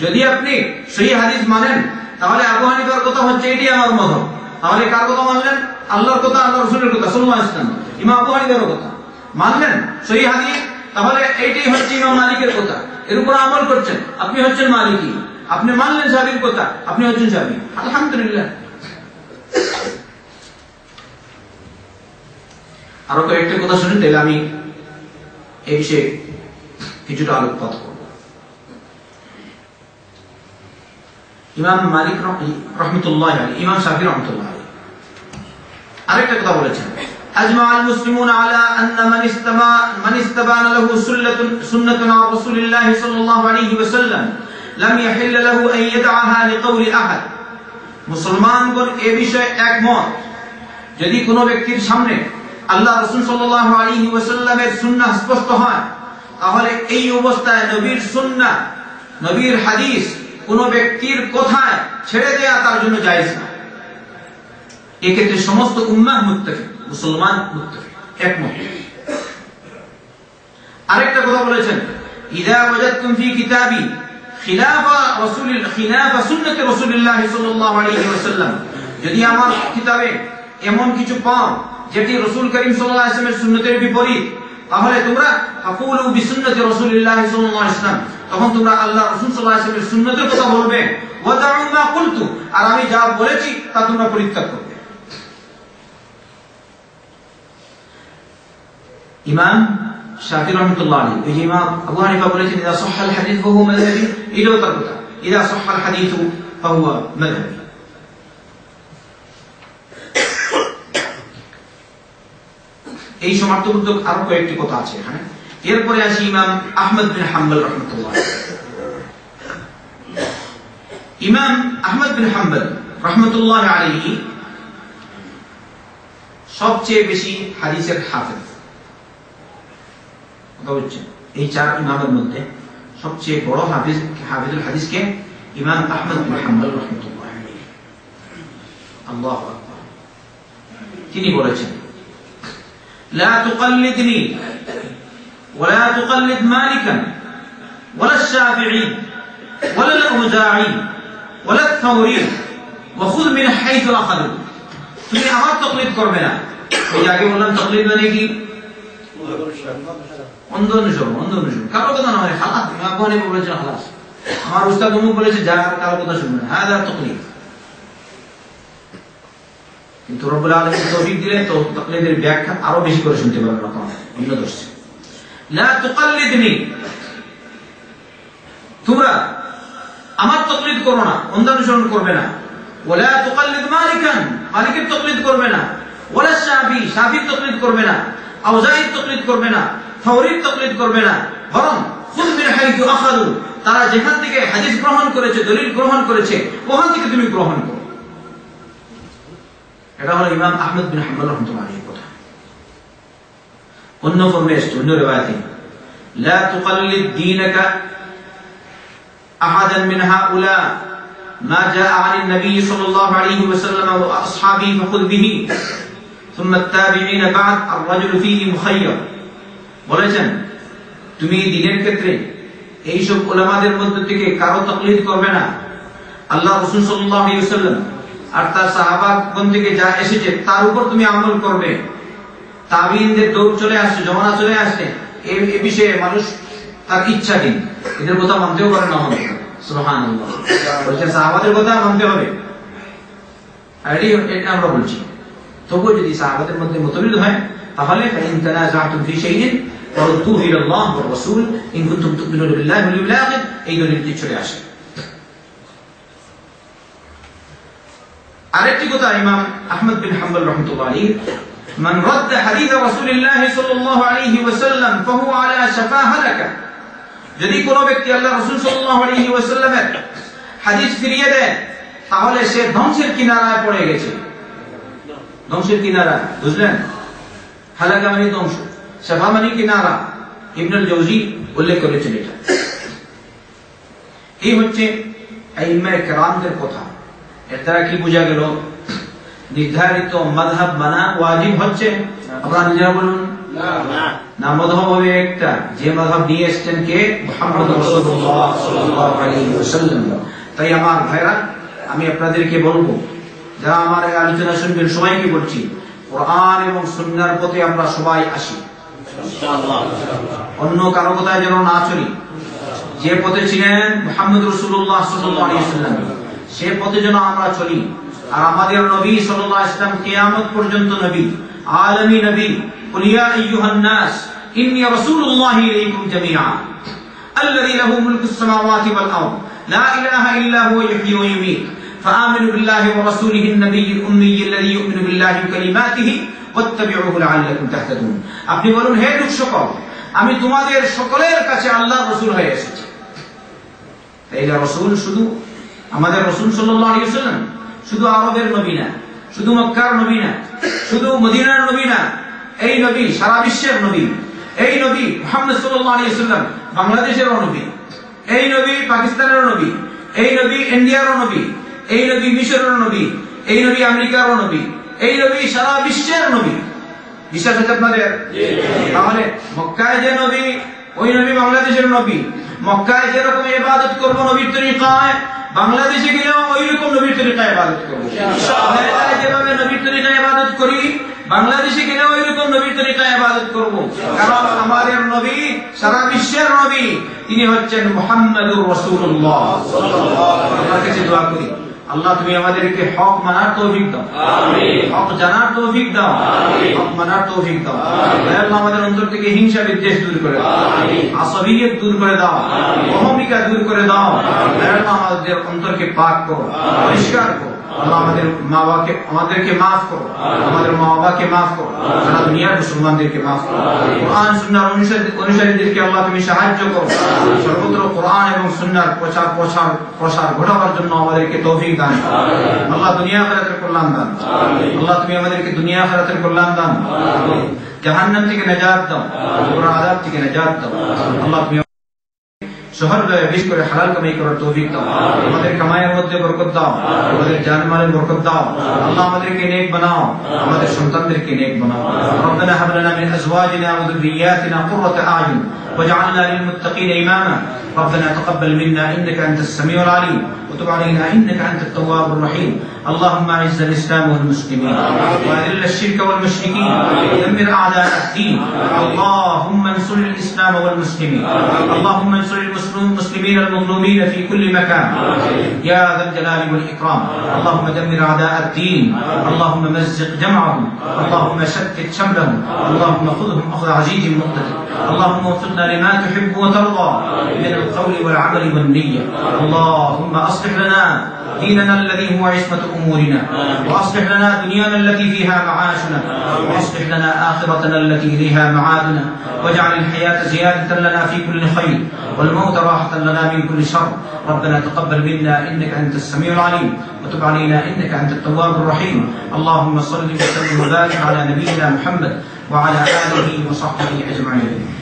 যদি আপনি সহিহ হাদিস মানেন তাহলে আবু হানিফার কথা হচ্ছে এটি আমার মাযহাব, তাহলে কার কথা মানলেন? আল্লাহর কথা, আল্লাহর রাসূলের কথা সাল্লাল্লাহু আলাইহি ওয়াসাল্লাম। ইমাম আবু হানিফার কথা মানলেন সহিহ হাদিস, তাহলে এইটাই হচ্ছে ইমাম মালিকের কথা, এর উপর আমল করছেন, আপনি হচ্ছেন মালিকি। আপনি মানলেন শাফিঈর কথা, আপনি হচ্ছেন শাফিঈ। আলহামদুলিল্লাহ। আরো কয়েকটা কথা শুনেন, তাহলে আমি এই বিষয়ে কিছুটা আলোকপাত করব। ইমাম মালিক রহমতুল্লাহ আলাইহি, ইমাম শাফিঈ রহমতুল্লাহ আলাইহি আরেকটা কথা বলেছেন, أجمع المسلمون على أن من استبان له سنة عن رسول الله صلى الله عليه وسلم لم يحل له أن يدعها لقول أحد। মুসলমানগণ এই বিষয়ে একমত, যদি কোনো ব্যক্তির সামনে আল্লাহ রাসূল সাল্লাল্লাহু আলাইহি ওয়াসাল্লামের সুন্নাহ স্পষ্ট হয়, তাহলে এই অবস্থায় নবীর সুন্নাহ, নবীর হাদিস কোনো ব্যক্তির কথায় ছেড়ে দেয়া তার জন্য জায়েজ না। এক্ষেত্রে সমস্ত উম্মাহ মুত্তাফিক, মুসলমান মুত্তাফিক, একমত। আরেকটা কথা বলেছেন, ইযা ওয়াজাদতুম ফি কিতাবি খিলাফা সুন্নতি রাসূলিল্লাহ সাল্লাল্লাহু আলাইহি ওয়াসাল্লাম, যদি আমার কিতাবে এমন কিছু পাও যেটি রাসূল করিম সাল্লাল্লাহু আলাইহি ওয়াসাল্লামের সুন্নতের বিপরীত, তাহলে তোমরা ফাকুলু বিসুন্নতি রাসূলিল্লাহ সাল্লাল্লাহু আলাইহি ওয়াসাল্লাম, তখন তোমরা আল্লাহ রাসূল সাল্লাল্লাহু আলাইহি ওয়াসাল্লামের সুন্নতের কথা বলবে, ওয়া দাউ মা কুলতু, আর আমি যা বলেছি তা তোমরা পরিত্যাগ করবে। ইমাম শাফিঈ রাহমাতুল্লাহ আলাইহি, এই ইমাম আবু হানিফা বলেছেন ইযা সাহহাল হাদিস ফাহুয়া মাযহাবি, এটাও তার কথা, ইযা সাহহাল হাদিস ফাহুয়া মাযহাবি। এই সমার্থবোধক আরো কয়েকটি কথা আছে এখানে। এরপরে আসি ইমাম আহমদ বিন হাম্বল রাহমাতুল্লাহ আলাইহি। ইমাম আহমদ বিন হাম্বল রাহমাতুল্লাহ আলাইহি সবচেয়ে বেশি হাদিসের হাফেজ। কথা হচ্ছে এই চার ইমামের মধ্যে সবচেয়ে বড় হাফিজুল হাদিসকে ইমাম আহমদ বিন হাম্বল রাহমাতুল্লাহ আলাইহি। আল্লাহু আকবার। তিনি বলেছেন, لا تقلدني ولا تقلد مالكا ولا الشافعي ولا الأوزاعي ولا الثوري وخذ من حيث أخذوا। তুমি আমার তাকলিদ করবে না। ওই আগে বললাম তাকলিদ মানে কি? অন্ধ অনুসরণ, অন্ধ অনুসরণ, কারো কথা নয়, হালাত। আবু হানিফা বলেছেন হালাত, আমার উস্তাদ অমুক বলেছে যা, কারো কথা শুনবে না, হাদা তাকলিদ। কিন্তু রব্বুল আলামিন তৌফিক দিলেন তো তাকলিদের ব্যাখ্যা আরো বেশি করে শুনতে পারবেন আপনারা। অন্য দর্শক, লা তুকাল্লিদনি, তোমরা আমার তাকলিদ করো না, অন্ধ অনুসরণ করবে না। ওয়ালা তুকাল্লিদ মালিকান, মালিকের তাকলিদ করবে না। ওয়ালা শাফি, শাফির তাকলিদ করবে না। আউজাঈর তাকলিদ করবে না। থাওরীর তাকলিদ করবে না। বরং খুদ মিন হাইতু আখাযু, তারা যেখান থেকে হাদিস গ্রহণ করেছে, দলিল গ্রহণ করেছে, ওখান থেকে তুমি গ্রহণ করো। এটা হলো ইমাম আহমদ বিন হাম্বল রাহমাতুল্লাহ আলাইহির কথা। অন্য ফর্মে এসেছে, অন্য রিওয়ায়াতে, লা তুকাল্লিদ দীনাকা আহাদান মিন হাউলা ما جاء عن النبي صلى الله عليه وسلم وأصحابه فخذ به ثم التابعين بعد الرجل فيه مخير বলেছেন তুমি দ্বীনের ক্ষেত্রে এই সব উলামাদের মধ্যে থেকে কারো তাকলিদ করবে না আল্লাহ রাসূল সাল্লাল্লাহু আলাইহি ওয়াসাল্লাম আর তার সাহাবাগণ থেকে যা এসেছে তার উপর তুমি আমল করবে তাবিঈনদের দৌড় চলে আসছে জমানা চলে আসছে এই বিষয়ে মানুষ তার ইচ্ছাধীন এদের কথা মানতেও পারে না মানতে সুবহানাল্লাহ বলছেন সাহাবাদের কথা মানতে হবে এটা আমরা বলছি তবুও যদি সাহাবাদের মধ্যে মতবিরোধ হয় তাহলে ফাইন তানাযাতুম ফি শাইইন ফারুদ্দুহু ইলা আল্লাহ ওয়া রাসূল ইন কুনতুম তু'মিনুনা বিল্লাহি ওয়াল ইয়াউমিল আখির এই দলিলটি চলে আসে আরেকটি কথা ইমাম আহমদ বিন হাম্বল রাহমাতুল্লাহ আলাইহি মান রাদ্দা হাদিস রাসূলুল্লাহ সাল্লাল্লাহু আলাইহি ওয়াসাল্লাম ফাহুয়া আলা শাফা হালাকা যদি কোন ব্যক্তি আল্লাহ রাসূল সাল্লাল্লাহু আলাইহি ওয়াসাল্লামের হাদিস ফিরিয়ে দেয় তাহলে সে ধ্বংসের কিনারায় পড়ে গেছে ধ্বংসের কিনারা বুঝলেন হালাকা মানে ধ্বংস শাফা মানে কিনারা ইবনে আল জাওজি উল্লেখ করেছেন এটা এই হচ্ছে আইম্মায়ে কেরামদের কথা এর দ্বারা কি বোঝা গেল নির্ধারিত মাযহাব মানা ওয়াজিব হচ্ছে আপনারা নিজেরা বলুন না মাযহাব হবে একটা যে মাযহাব নিয়ে এসেছেন কে মুহাম্মদ রাসূলুল্লাহ সাল্লাল্লাহু আলাইহি ওয়াসাল্লাম তাই আমার ভাইরা আমি আপনাদেরকে বলবো যারা আমার এই আলোচনা শুনবেন সবাইকে বলছি কোরআন এবং সুন্নাহর পথে আমরা সবাই আসি ইনশাআল্লাহ অন্য কারো কথায় যেন না চলি যে পথে ছিলেন মুহাম্মদ রাসূলুল্লাহ সাল্লাল্লাহু আলাইহি ওয়াসাল্লাম সে পথে যেন আমরা চলি আর আমাদের নবী সাল্লাল্লাহু আলাইহি ওয়াসাল্লাম কিয়ামত পর্যন্ত নবী আলামী নবী কুল ইয়া আইয়ুহান নাস ইন্নী রাসূলুল্লাহি ইলাইকুম জামিআ الذي له ملك السماوات والارض لا اله الا هو يحيي ويميت فآمنوا بالله ورسوله النبي الأمي الذي يؤمن بالله وكلماته واتبعوه لعلكم تهتدون আপনি বলুন হে লোক সকল আমি তোমাদের সকলের কাছে আল্লাহর রাসূল হয়ে এসেছি এই রাসূল শুধু আমাদের রাসূল সাল্লাল্লাহু আলাইহি ওয়াসাল্লাম শুধু আরবের নবী না শুধু মক্কার নবী না শুধু মদিনার নবী না এই নবী সারা বিশ্বের নবী এই নবী মুহাম্মদ সাল্লাল্লাহু আলাইহি ওয়াসাল্লাম বাংলাদেশেরও নবী এই নবী পাকিস্তানেরও নবী এই নবী ইন্ডিয়ারও নবী এই নবী মিশরের নবী এই নবী আমেরিকার নবী এই নবী সারা বিশ্বের নবী বিশ্বাস আছে আপনাদের তাহলে মক্কায় যে নবী ওই নবী বাংলাদেশের নবী মক্কায় যেরকম ইবাদত করব নবীর তরিকায় বাংলাদেশে গেলেও ওই রকম নবীর তরিকায় ইবাদত করব ইনশাআল্লাহ যেভাবে নবীর তরিকায় ইবাদত করি বাংলাদেশে গেলেও ওই রকম নবীর তরিকায় ইবাদত করব কারণ আমাদের নবী সারা বিশ্বের নবী তিনি হচ্ছেন মুহাম্মদুর রাসূলুল্লাহ সাল্লাল্লাহু আলাইহি ওয়াসাল্লাম আল্লাহর কাছে দোয়া করি আল্লাহ তুমি আমাদেরকে হক মানার তৌফিক দাও আমিন হক জানার তৌফিক দাও আমিন হক মানার তৌফিক দাও আমিন আল্লাহ আমাদের অন্তর থেকে হিংসা বিদ্বেষ দূর করে দাও আমিন আসাবিয়ত দূর করে দাও আমিন অহমিকা দূর করে দাও আমিন আল্লাহ আমাদের অন্তরকে পাক করো পরিষ্কার করো আল্লাহ আমাদেরকে maaf করো আমাদের মা বাবাকে maaf করো সারা দুনিয়ার মুসলমানদেরকে maaf করো কোরআন সুন্নাহর অনুসারীদেরকে আল্লাহ তুমি সাহায্য করো সর্বত্র কোরআন এবং সুন্নাহর প্রসার ঘটাবার জন্য আমাদেরকে তৌফিক দান আল্লাহ দুনিয়া আখিরাতের কল্যাণ দান আল্লাহ তুমি আমাদেরকে দুনিয়া আখিরাতের কল্যাণ দান জাহান্নাম থেকে নাজাত দাও কবর আযাব থেকে নাজাত দাও আল্লাহ তুমি শহর বেশ করে হালাল কামাই করার তৌফিক দাও আমাদের কামাইয়ের মধ্যে বরকত দাও আমাদের জানমালের বরকত দাও আল্লাহ আমাদেরকে নেক বানাও আমাদের সন্তানদেরকে নেক বানাও রব্বানা হাব লানা মিন আজওয়াজিনা ওয়া যুররিয়াতিনা কুররাতা আ'য়ুন واجعلنا للمتقين إماما ربنا تقبل منا إنك أنت السميع العليم وتب علينا إنك أنت التواب الرحيم اللهم أعز الإسلام والمسلمين وأذل الشرك والمشركين ودمر أعداء الدين اللهم انصر الإسلام والمسلمين اللهم انصر المسلمين المظلومين في كل مكان يا ذا الجلال والإكرام اللهم دمر أعداء الدين اللهم مزق جمعهم اللهم شتت شملهم اللهم خذهم أخذ عزيز مقتدر اللهم وفقنا لما تحب وترضى من القول والعمل والنية اللهم أصلح لنا ديننا الذي هو عصمة أمورنا وأصلح لنا دنيانا التي فيها معاشنا وأصلح لنا آخرتنا التي إليها معادنا واجعل الحياة زيادة لنا في كل خير والموت راحة لنا من كل شر ربنا تقبل منا إنك أنت السميع العليم وتب علينا إنك أنت التواب الرحيم اللهم صل وسلم وبارك على نبينا محمد وعلى آله وصحبه أجمعين